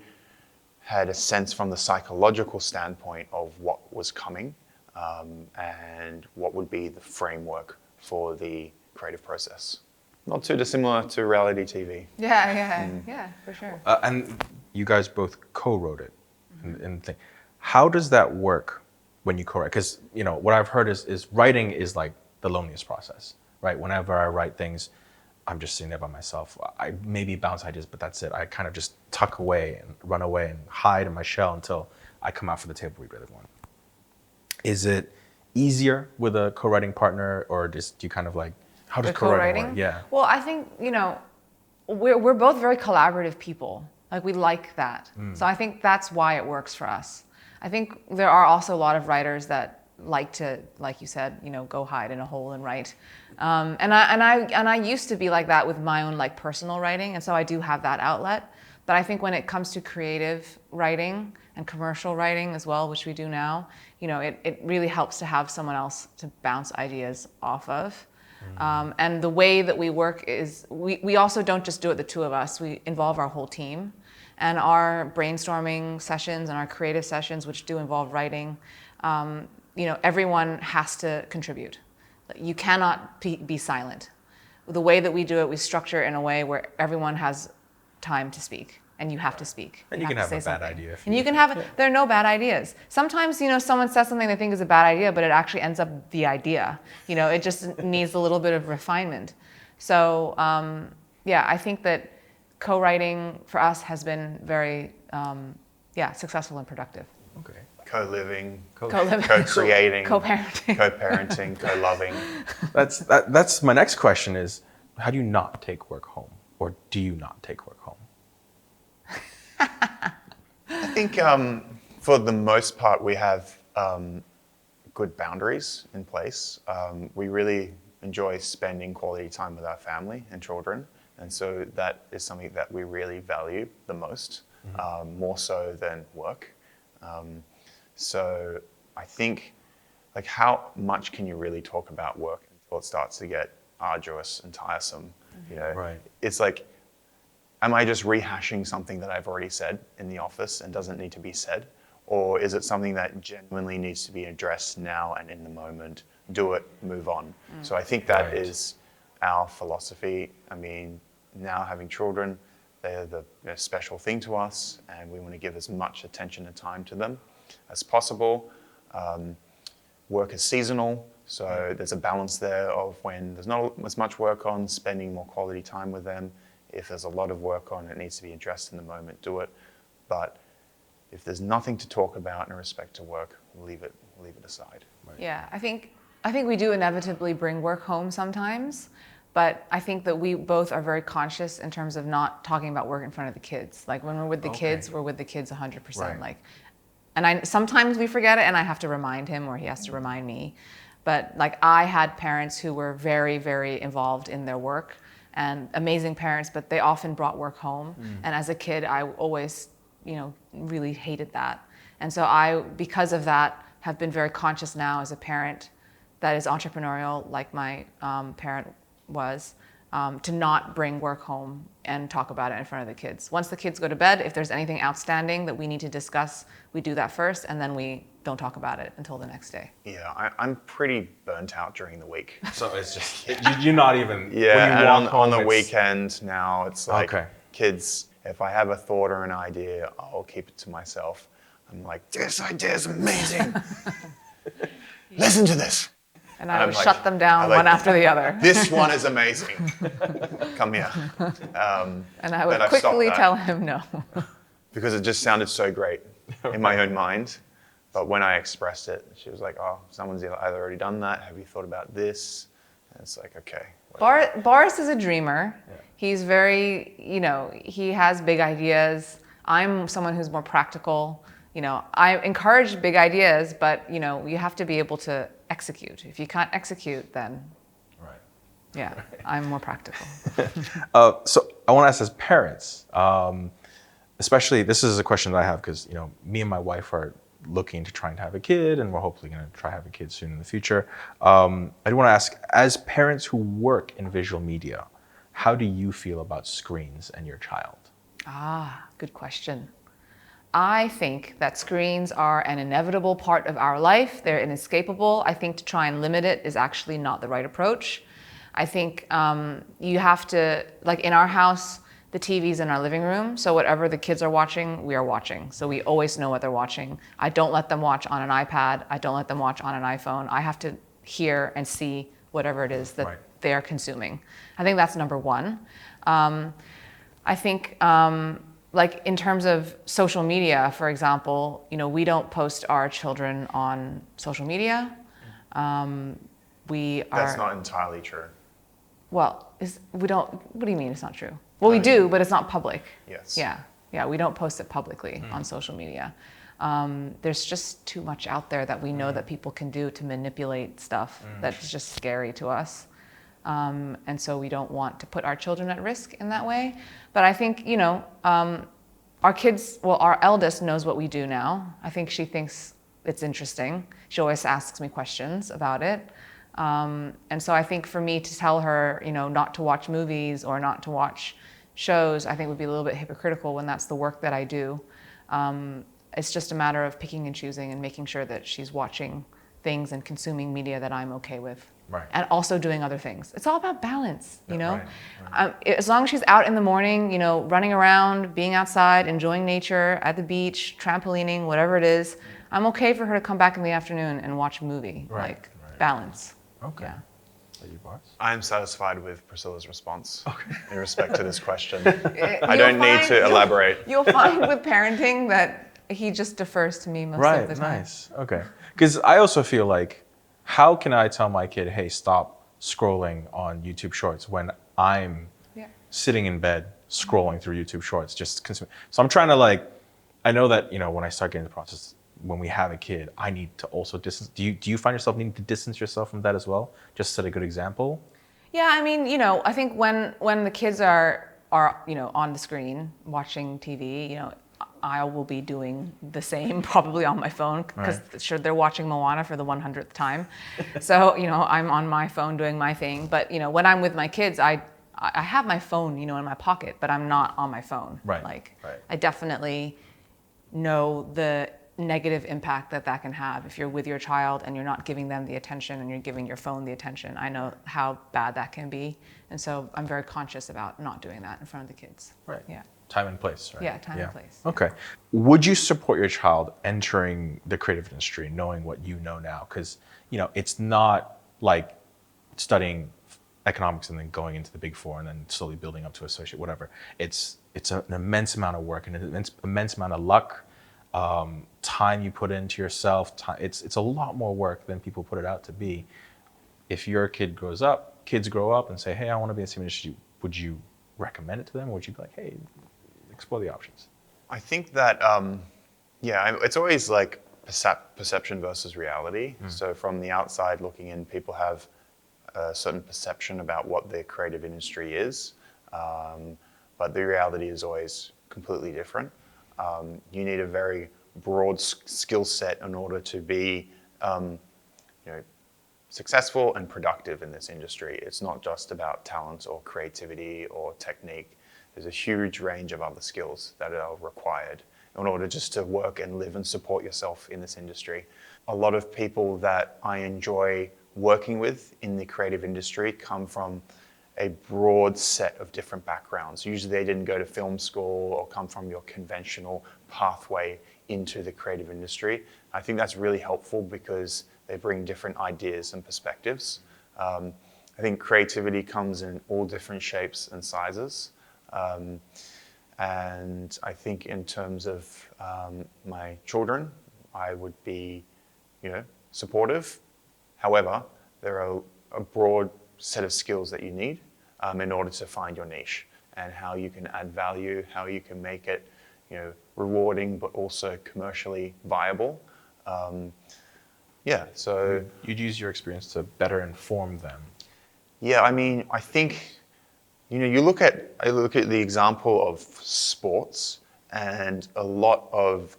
had a sense from the psychological standpoint of what was coming and what would be the framework for the creative process. Not too dissimilar to reality TV. Yeah, for sure. And you guys both co-wrote it. How does that work when you co-write? Because, you know, what I've heard is writing is like the loneliest process, right? Whenever I write things, I'm just sitting there by myself. I maybe bounce ideas, but that's it. I kind of just tuck away and run away and hide in my shell until I come out for the table read with everyone. Is it easier with a co-writing partner, or do you kind of like, how does co-writing work? Yeah. Well, I think, you know, we're both very collaborative people. Like, we like that. So I think that's why it works for us. I think there are also a lot of writers that like to, like you said, you know, go hide in a hole and write. And I used to be like that with my own like personal writing, and so I do have that outlet. But I think when it comes to creative writing and commercial writing as well, which we do now, you know, it really helps to have someone else to bounce ideas off of. And the way that we work is we also don't just do it the two of us. We involve our whole team, and our brainstorming sessions and our creative sessions, which do involve writing. You know, everyone has to contribute. You cannot be silent. The way that we do it, we structure in a way where everyone has time to speak, and you have to speak. And you can have a bad idea. And you can have, there are no bad ideas. Sometimes, you know, someone says something they think is a bad idea, but it actually ends up the idea. You know, it just needs a little bit of refinement. So, yeah, I think that co-writing for us has been very, successful and productive. Okay. Co-living, Co-living. co-creating, Co-parenting. co-parenting, co-loving. That's my next question is, how do you not take work home? Or do you not take work home? I think for the most part, we have good boundaries in place. We really enjoy spending quality time with our family and children. And so that is something that we really value the most, more so than work. So I think, like, how much can you really talk about work until it starts to get arduous and tiresome. You know, Right. it's like, am I just rehashing something that I've already said in the office and doesn't need to be said? Or is it something that genuinely needs to be addressed now and in the moment? Do it, move on. So I think that is our philosophy. I mean, now having children, they're the special thing to us, and we want to give as much attention and time to them as possible. Work is seasonal, so there's a balance there of when there's not as much work on, spending more quality time with them. If there's a lot of work on, it needs to be addressed in the moment, do it. But if there's nothing to talk about in respect to work, we'll leave it aside. Yeah, I think we do inevitably bring work home sometimes, but I think that we both are very conscious in terms of not talking about work in front of the kids. Like when we're with the kids, we're with the kids 100%. Right. Like, and sometimes we forget it, and I have to remind him, or he has to remind me. But like I had parents who were very, very involved in their work, and amazing parents, but they often brought work home. And as a kid, I always, really hated that. And so I, because of that, have been very conscious now as a parent that is entrepreneurial, like my parent was, to not bring work home and talk about it in front of the kids. Once the kids go to bed, if there's anything outstanding that we need to discuss, we do that first, and then we don't talk about it until the next day. Yeah, I'm pretty burnt out during the week. So it's just, you're not even, Yeah, when you and walk home, on the it's- weekend now, it's like, Okay. kids, if I have a thought or an idea, I'll keep it to myself. I'm like, this idea is amazing. Listen to this. And I I'm would like- shut them down I'm like, one after the other. This one is amazing. Come here. And I would but I've stopped quickly that. tell him no. Because it just sounded so great in my own mind. But when I expressed it, she was like, oh, someone's either already done that. Have you thought about this? And it's like, okay. Boris is a dreamer. He's very, he has big ideas. I'm someone who's more practical. I encourage big ideas, but, you have to be able to execute. If you can't execute, then, Right. I'm more practical. So I want to ask as parents, especially, this is a question that I have because, me and my wife are looking to try and have a kid, and we're hopefully going to try have a kid soon in the future. I do want to ask, as parents who work in visual media, how do you feel about screens and your child? Good question. I think that screens are an inevitable part of our life. They're inescapable. I think to try and limit it is actually not the right approach. I think you have to, like in our house, the TV's in our living room, so whatever the kids are watching, we are watching. So we always know what they're watching. I don't let them watch on an iPad. I don't let them watch on an iPhone. I have to hear and see whatever it is that they are consuming. I think that's number one. I think, like in terms of social media, for example, we don't post our children on social media. That's not entirely true. Well, we don't. What do you mean it's not true? Well, we do, but it's not public. Yes. Yeah. We don't post it publicly on social media. There's just too much out there that we know that people can do to manipulate stuff that's just scary to us. And so we don't want to put our children at risk in that way. But I think, our kids, our eldest knows what we do now. I think she thinks it's interesting. She always asks me questions about it. And so I think for me to tell her, not to watch movies or not to watch shows, I think would be a little bit hypocritical when that's the work that I do. It's just a matter of picking and choosing and making sure that she's watching things and consuming media that I'm okay with. Right. And also doing other things. It's all about balance, Right. As long as she's out in the morning, running around, being outside, enjoying nature, at the beach, trampolining, whatever it is, I'm okay for her to come back in the afternoon and watch a movie. Right. Balance. Okay. Yeah. Are you, Boris? I'm satisfied with Priscilla's response in respect to this question. I I don't need to elaborate. You'll find with parenting that he just defers to me most of the time. Right, nice. Okay. Because I also feel like, how can I tell my kid, hey, stop scrolling on YouTube Shorts when I'm sitting in bed scrolling through YouTube Shorts, just consuming. So I'm trying to I know that, when I start getting the process, when we have a kid, I need to also distance. Do you find yourself needing to distance yourself from that as well? Just set a good example? Yeah, I mean, I think when the kids are on the screen watching TV, I will be doing the same probably on my phone because sure, they're watching Moana for the 100th time. So, I'm on my phone doing my thing. But, when I'm with my kids, I have my phone, in my pocket, but I'm not on my phone. Right. I definitely know the negative impact that can have if you're with your child and you're not giving them the attention and you're giving your phone the attention. I know how bad that can be. And so I'm very conscious about not doing that in front of the kids. Right. Yeah. Time and place, right? Yeah, time and place. Okay. Would you support your child entering the creative industry, knowing what you know now? Because, it's not like studying economics and then going into the Big Four and then slowly building up to associate, whatever. It's an immense amount of work and an immense amount of luck, time you put into yourself. It's a lot more work than people put it out to be. If your kids grow up and say, hey, I want to be in the same industry, would you recommend it to them? Or would you be like, hey, explore the options? I think that, it's always like perception versus reality. So from the outside looking in, people have a certain perception about what the creative industry is, but the reality is always completely different. You need a very broad skill set in order to be successful and productive in this industry. It's not just about talent or creativity or technique. There's a huge range of other skills that are required in order just to work and live and support yourself in this industry. A lot of people that I enjoy working with in the creative industry come from a broad set of different backgrounds. Usually they didn't go to film school or come from your conventional pathway into the creative industry. I think that's really helpful because they bring different ideas and perspectives. I think creativity comes in all different shapes and sizes. And I think in terms of my children, I would be, supportive. However, there are a broad set of skills that you need in order to find your niche and how you can add value, how you can make it, rewarding but also commercially viable. So you'd use your experience to better inform them. Yeah, I think, I look at the example of sports, and a lot of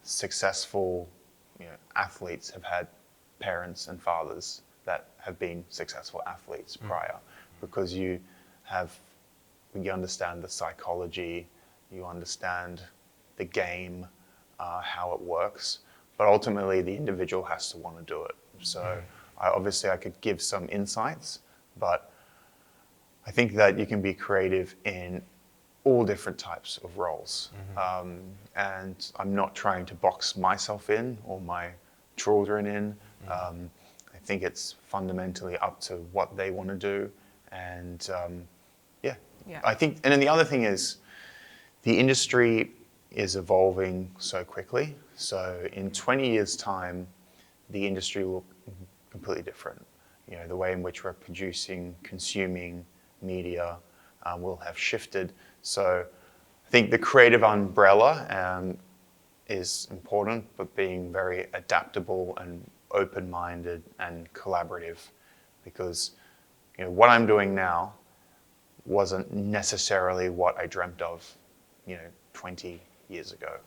successful, athletes have had parents and fathers that have been successful athletes prior, because you understand the psychology, you understand the game, how it works, but ultimately the individual has to want to do it. So I could give some insights, but I think that you can be creative in all different types of roles. And I'm not trying to box myself in or my children in. I think it's fundamentally up to what they want to do. And I think, and then the other thing is the industry is evolving so quickly. So in 20 years' time, the industry will look completely different. The way in which we're producing, consuming media will have shifted. So I think the creative umbrella is important, but being very adaptable and open-minded and collaborative, because what I'm doing now wasn't necessarily what I dreamt of 20 years ago.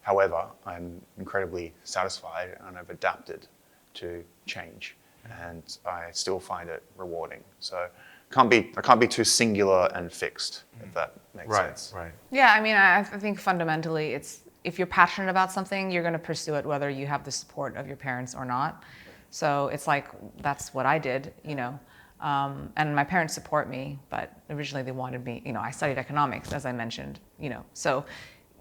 However, I'm incredibly satisfied and I've adapted to change, and I still find it rewarding. So I can't be too singular and fixed, if that makes sense. Right. Yeah, I think fundamentally if you're passionate about something, you're going to pursue it whether you have the support of your parents or not. So it's like, that's what I did, and my parents support me, but originally they wanted me, I studied economics, as I mentioned,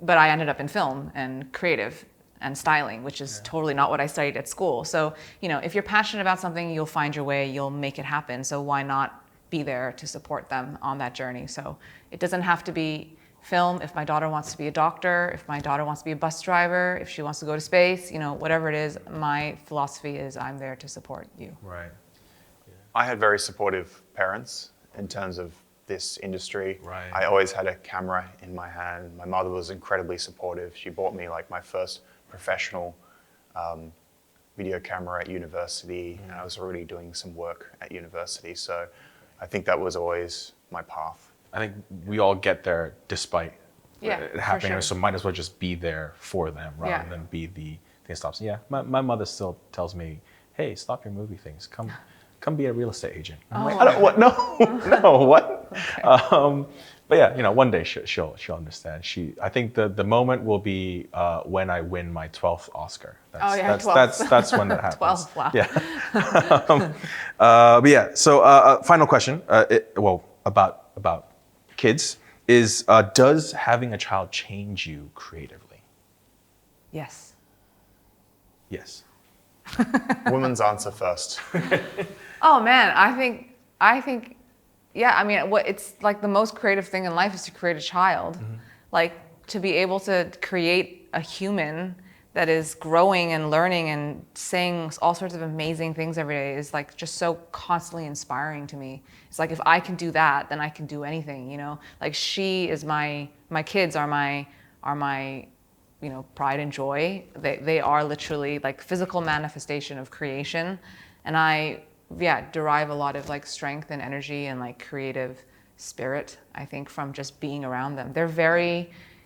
but I ended up in film and creative and styling, which is totally not what I studied at school. So, if you're passionate about something, you'll find your way, you'll make it happen. So why not be there to support them on that journey? So it doesn't have to be film. If my daughter wants to be a doctor, if my daughter wants to be a bus driver, if she wants to go to space, whatever it is, my philosophy is I'm there to support you. Right. I had very supportive parents in terms of this industry. Right. I always had a camera in my hand. My mother was incredibly supportive. She bought me my first professional video camera at university, and I was already doing some work at university. So I think that was always my path. I think we all get there despite happening, sure. so might as well just be there for them rather than be the thing that stops. Yeah, my mother still tells me, "Hey, stop your movie things. Come be a real estate agent." I'm like, I don't what? No, no, what? Okay. But yeah, one day she'll understand. I think the moment will be when I win my 12th Oscar. That's when that happens. 12, wow. Yeah. But yeah. So final question. About kids is does having a child change you creatively? Yes. Yes. Women's answer first. Oh man, I think, yeah. I mean, it's like the most creative thing in life is to create a child, like to be able to create a human that is growing and learning and saying all sorts of amazing things every day is like just so constantly inspiring to me. It's like if I can do that, then I can do anything. Like she is my kids are my pride and joy. They are literally like physical manifestation of creation, and I derive a lot of like strength and energy and like creative spirit, I think, from just being around them.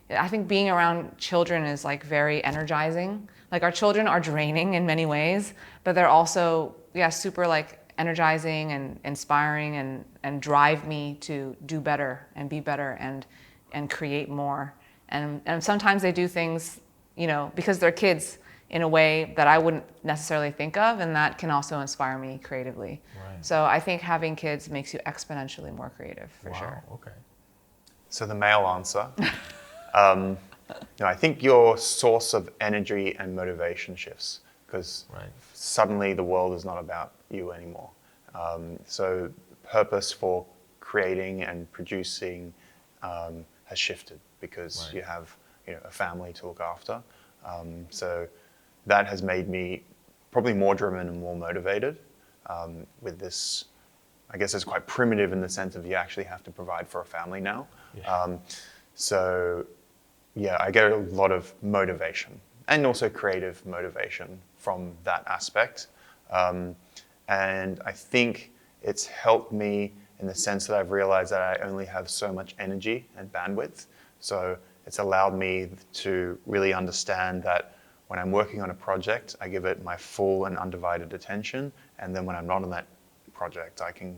I think being around children is like very energizing. Like our children are draining in many ways, but they're also super like energizing and inspiring and drive me to do better and be better and create more. And sometimes they do things, because they're kids in a way that I wouldn't necessarily think of, and that can also inspire me creatively. Right. So I think having kids makes you exponentially more creative, for sure. Okay. So the male answer. I think your source of energy and motivation shifts because suddenly the world is not about you anymore. So purpose for creating and producing has shifted because you have a family to look after. So that has made me probably more driven and more motivated with this. I guess it's quite primitive in the sense of you actually have to provide for a family now. I get a lot of motivation and also creative motivation from that aspect. And I think it's helped me in the sense that I've realized that I only have so much energy and bandwidth. So it's allowed me to really understand that when I'm working on a project, I give it my full and undivided attention. And then when I'm not on that project, I can,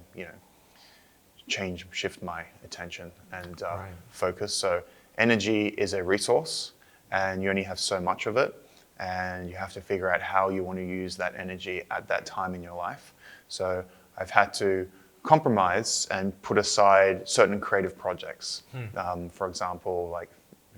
shift my attention and focus. So energy is a resource and you only have so much of it. And you have to figure out how you want to use that energy at that time in your life. So I've had to compromise and put aside certain creative projects. For example, like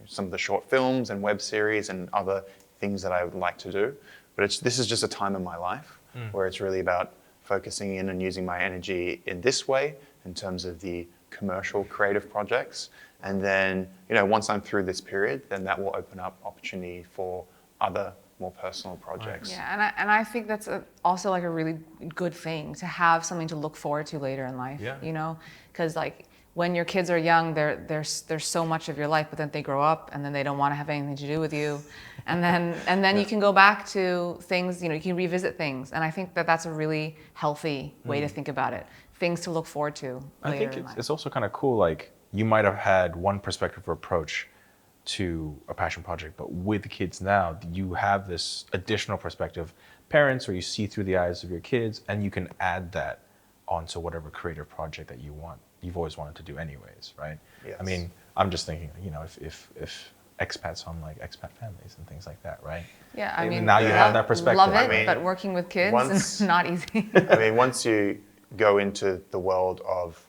some of the short films and web series and other things that I would like to do. But this is just a time in my life where it's really about focusing in and using my energy in this way in terms of the commercial creative projects. And then, once I'm through this period, then that will open up opportunity for other more personal projects. Yeah, and I think that's also like a really good thing to have something to look forward to later in life. Because like when your kids are young, there's so much of your life, but then they grow up and then they don't want to have anything to do with you, and then you can go back to things. You can revisit things, and I think that's a really healthy way to think about it. Things to look forward to later in life. It's also kind of cool. Like you might have had one perspective or approach to a passion project, but with kids now, you have this additional perspective, parents, where you see through the eyes of your kids, and you can add that onto whatever creative project that you've always wanted to do anyways, right? Yes. I mean, I'm just thinking, if expats on like expat families and things like that, right? Yeah, I mean, now you have that perspective. Love it, but working with kids is not easy. I mean, once you go into the world of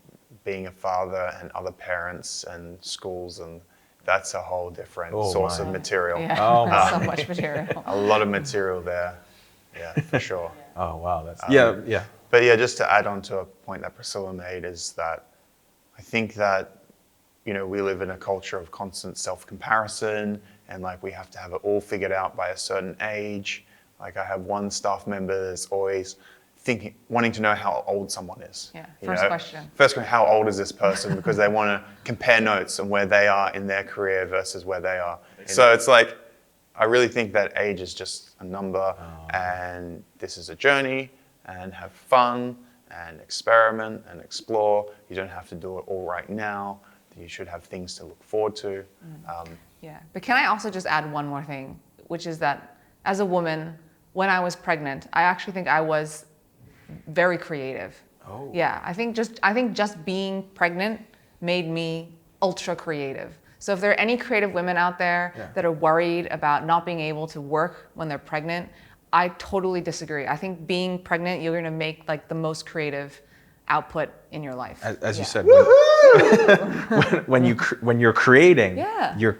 being a father and other parents and schools, and that's a whole different source of material. Yeah. So much material. A lot of material there. Yeah, for sure. Oh, wow. That's yeah. But yeah, just to add on to a point that Priscilla made is that I think that, we live in a culture of constant self-comparison and like we have to have it all figured out by a certain age. Like I have one staff member that's always wanting to know how old someone is. Yeah, first question, how old is this person? Because they want to compare notes on where they are in their career versus where they are. So it's like, I really think that age is just a number and this is a journey, and have fun and experiment and explore. You don't have to do it all right now. You should have things to look forward to. Yeah, but can I also just add one more thing, which is that as a woman, when I was pregnant, I actually think I was very creative. Oh. Yeah, I think just being pregnant made me ultra creative. So if there are any creative women out there that are worried about not being able to work when they're pregnant, I totally disagree. I think being pregnant, you're gonna make like the most creative output in your life. As you said, when you're creating, you're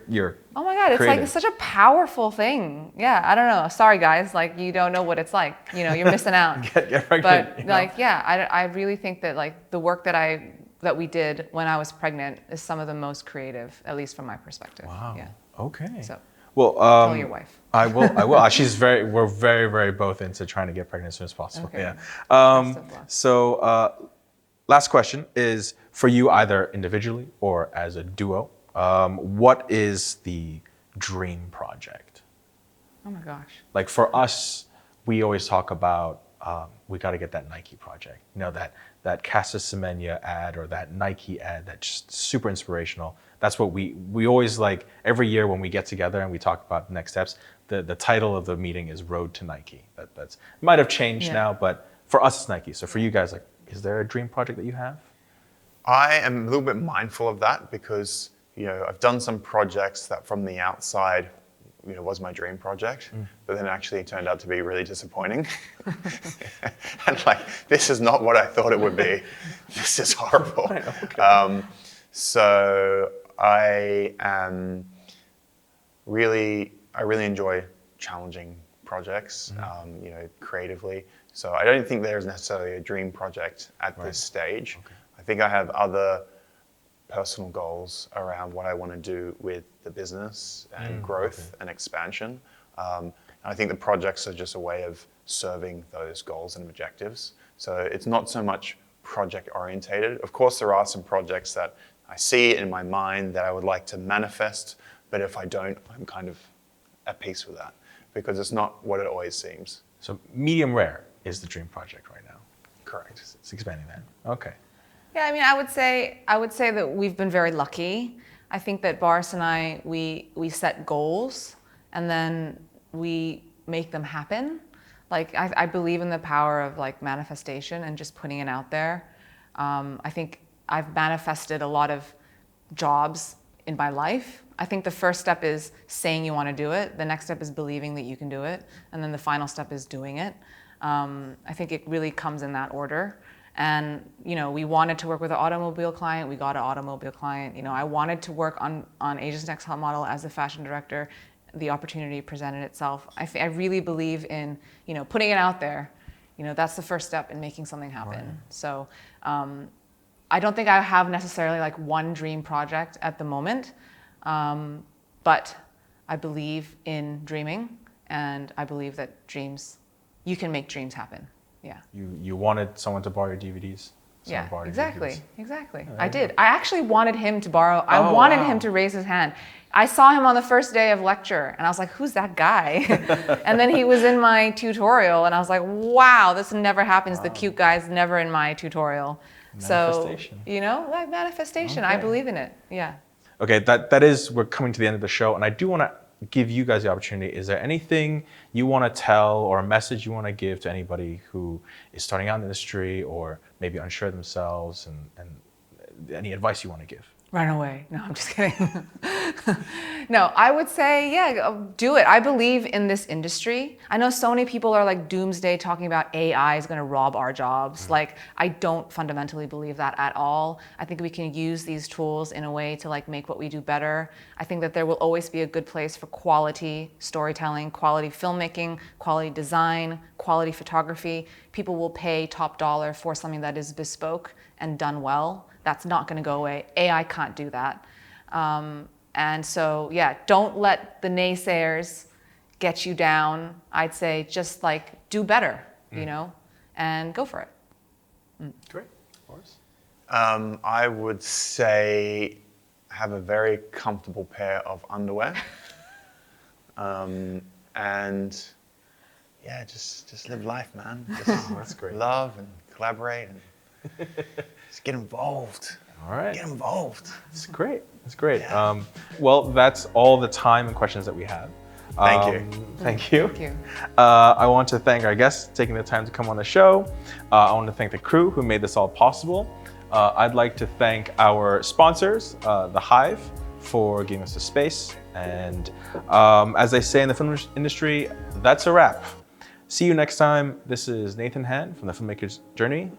oh my God, it's creating. like such a powerful thing. Yeah, I don't know. Sorry guys, like you don't know what it's like. You know, you're missing out. Get pregnant, But like, yeah, I really think that like the work that we did when I was pregnant is some of the most creative, at least from my perspective. Wow. Yeah. Okay. So well, tell your wife. I will. We're very both into trying to get pregnant as soon as possible. Okay. Yeah. Best of luck. So last question is for you, either individually or as a duo. What is the dream project? Oh my gosh. Like for us, we always talk about we got to get that Nike project. You know, that Casa Semenya ad or that Nike ad that's just super inspirational. That's what we always like every year when we get together and we talk about the next steps. The title of the meeting is Road to Nike. That's might have changed now, but for us it's Nike. So for you guys, like, is there a dream project that you have? I am a little bit mindful of that because, you know, I've done some projects that from the outside, you know, was my dream project, but then actually turned out to be really disappointing. And like, this is not what I thought it would be. This is horrible. Okay. So I really enjoy challenging projects, you know, creatively. So I don't think there's necessarily a dream project at this stage. Okay. I think I have other personal goals around what I want to do with the business and growth and expansion. And I think the projects are just a way of serving those goals and objectives. So it's not so much project orientated. Of course, there are some projects that I see in my mind that I would like to manifest, but if I don't, I'm kind of at peace with that because it's not what it always seems. So Mediam Rare is the dream project right now. Correct. It's expanding that. Okay. Yeah, I mean, I would say that we've been very lucky. I think that Boris and I, we set goals and then we make them happen. Like, I believe in the power of like manifestation and just putting it out there. I think I've manifested a lot of jobs in my life. I think the first step is saying you want to do it. The next step is believing that you can do it. And then the final step is doing it. I think it really comes in that order. And, you know, we wanted to work with an automobile client. We got an automobile client. You know, I wanted to work on Asia's Next Top Model as the fashion director. The opportunity presented itself. I really believe in, you know, putting it out there. You know, that's the first step in making something happen. Right. So I don't think I have necessarily like one dream project at the moment, but I believe in dreaming, and I believe that you can make dreams happen. Yeah. You wanted someone to borrow your DVDs? Yeah, exactly. Oh, I did. I actually wanted him to borrow. I wanted him to raise his hand. I saw him on the first day of lecture, and I was like, "Who's that guy?" And then he was in my tutorial, and I was like, "Wow, this never happens. The cute guy's never in my tutorial." So, you know, like manifestation. I believe in it. Yeah. Okay, we're coming to the end of the show, and I do want to give you guys the opportunity. Is there anything you want to tell or a message you want to give to anybody who is starting out in the industry or maybe unsure of themselves, and any advice you want to give? Run away. No, I'm just kidding. No, I would say, yeah, do it. I believe in this industry. I know so many people are like doomsday talking about AI is going to rob our jobs. Like, I don't fundamentally believe that at all. I think we can use these tools in a way to like make what we do better. I think that there will always be a good place for quality storytelling, quality filmmaking, quality design, quality photography. People will pay top dollar for something that is bespoke and done well. That's not going to go away. AI can't do that. And so, yeah, don't let the naysayers get you down. I'd say just like do better, you know, and go for it. Great. Boris? I would say have a very comfortable pair of underwear. And yeah, just live life, man. Just that's great. Love and collaborate and just get involved. All right. Get involved. It's great. It's great. Well, that's all the time and questions that we have. Thank you. Thank you. Thank you. I want to thank our guests taking the time to come on the show. I want to thank the crew who made this all possible. I'd like to thank our sponsors, The Hive, for giving us the space. And as they say in the film industry, that's a wrap. See you next time. This is Nathan Han from the Filmmakers Journey.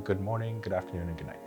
Good morning, good afternoon, and good night.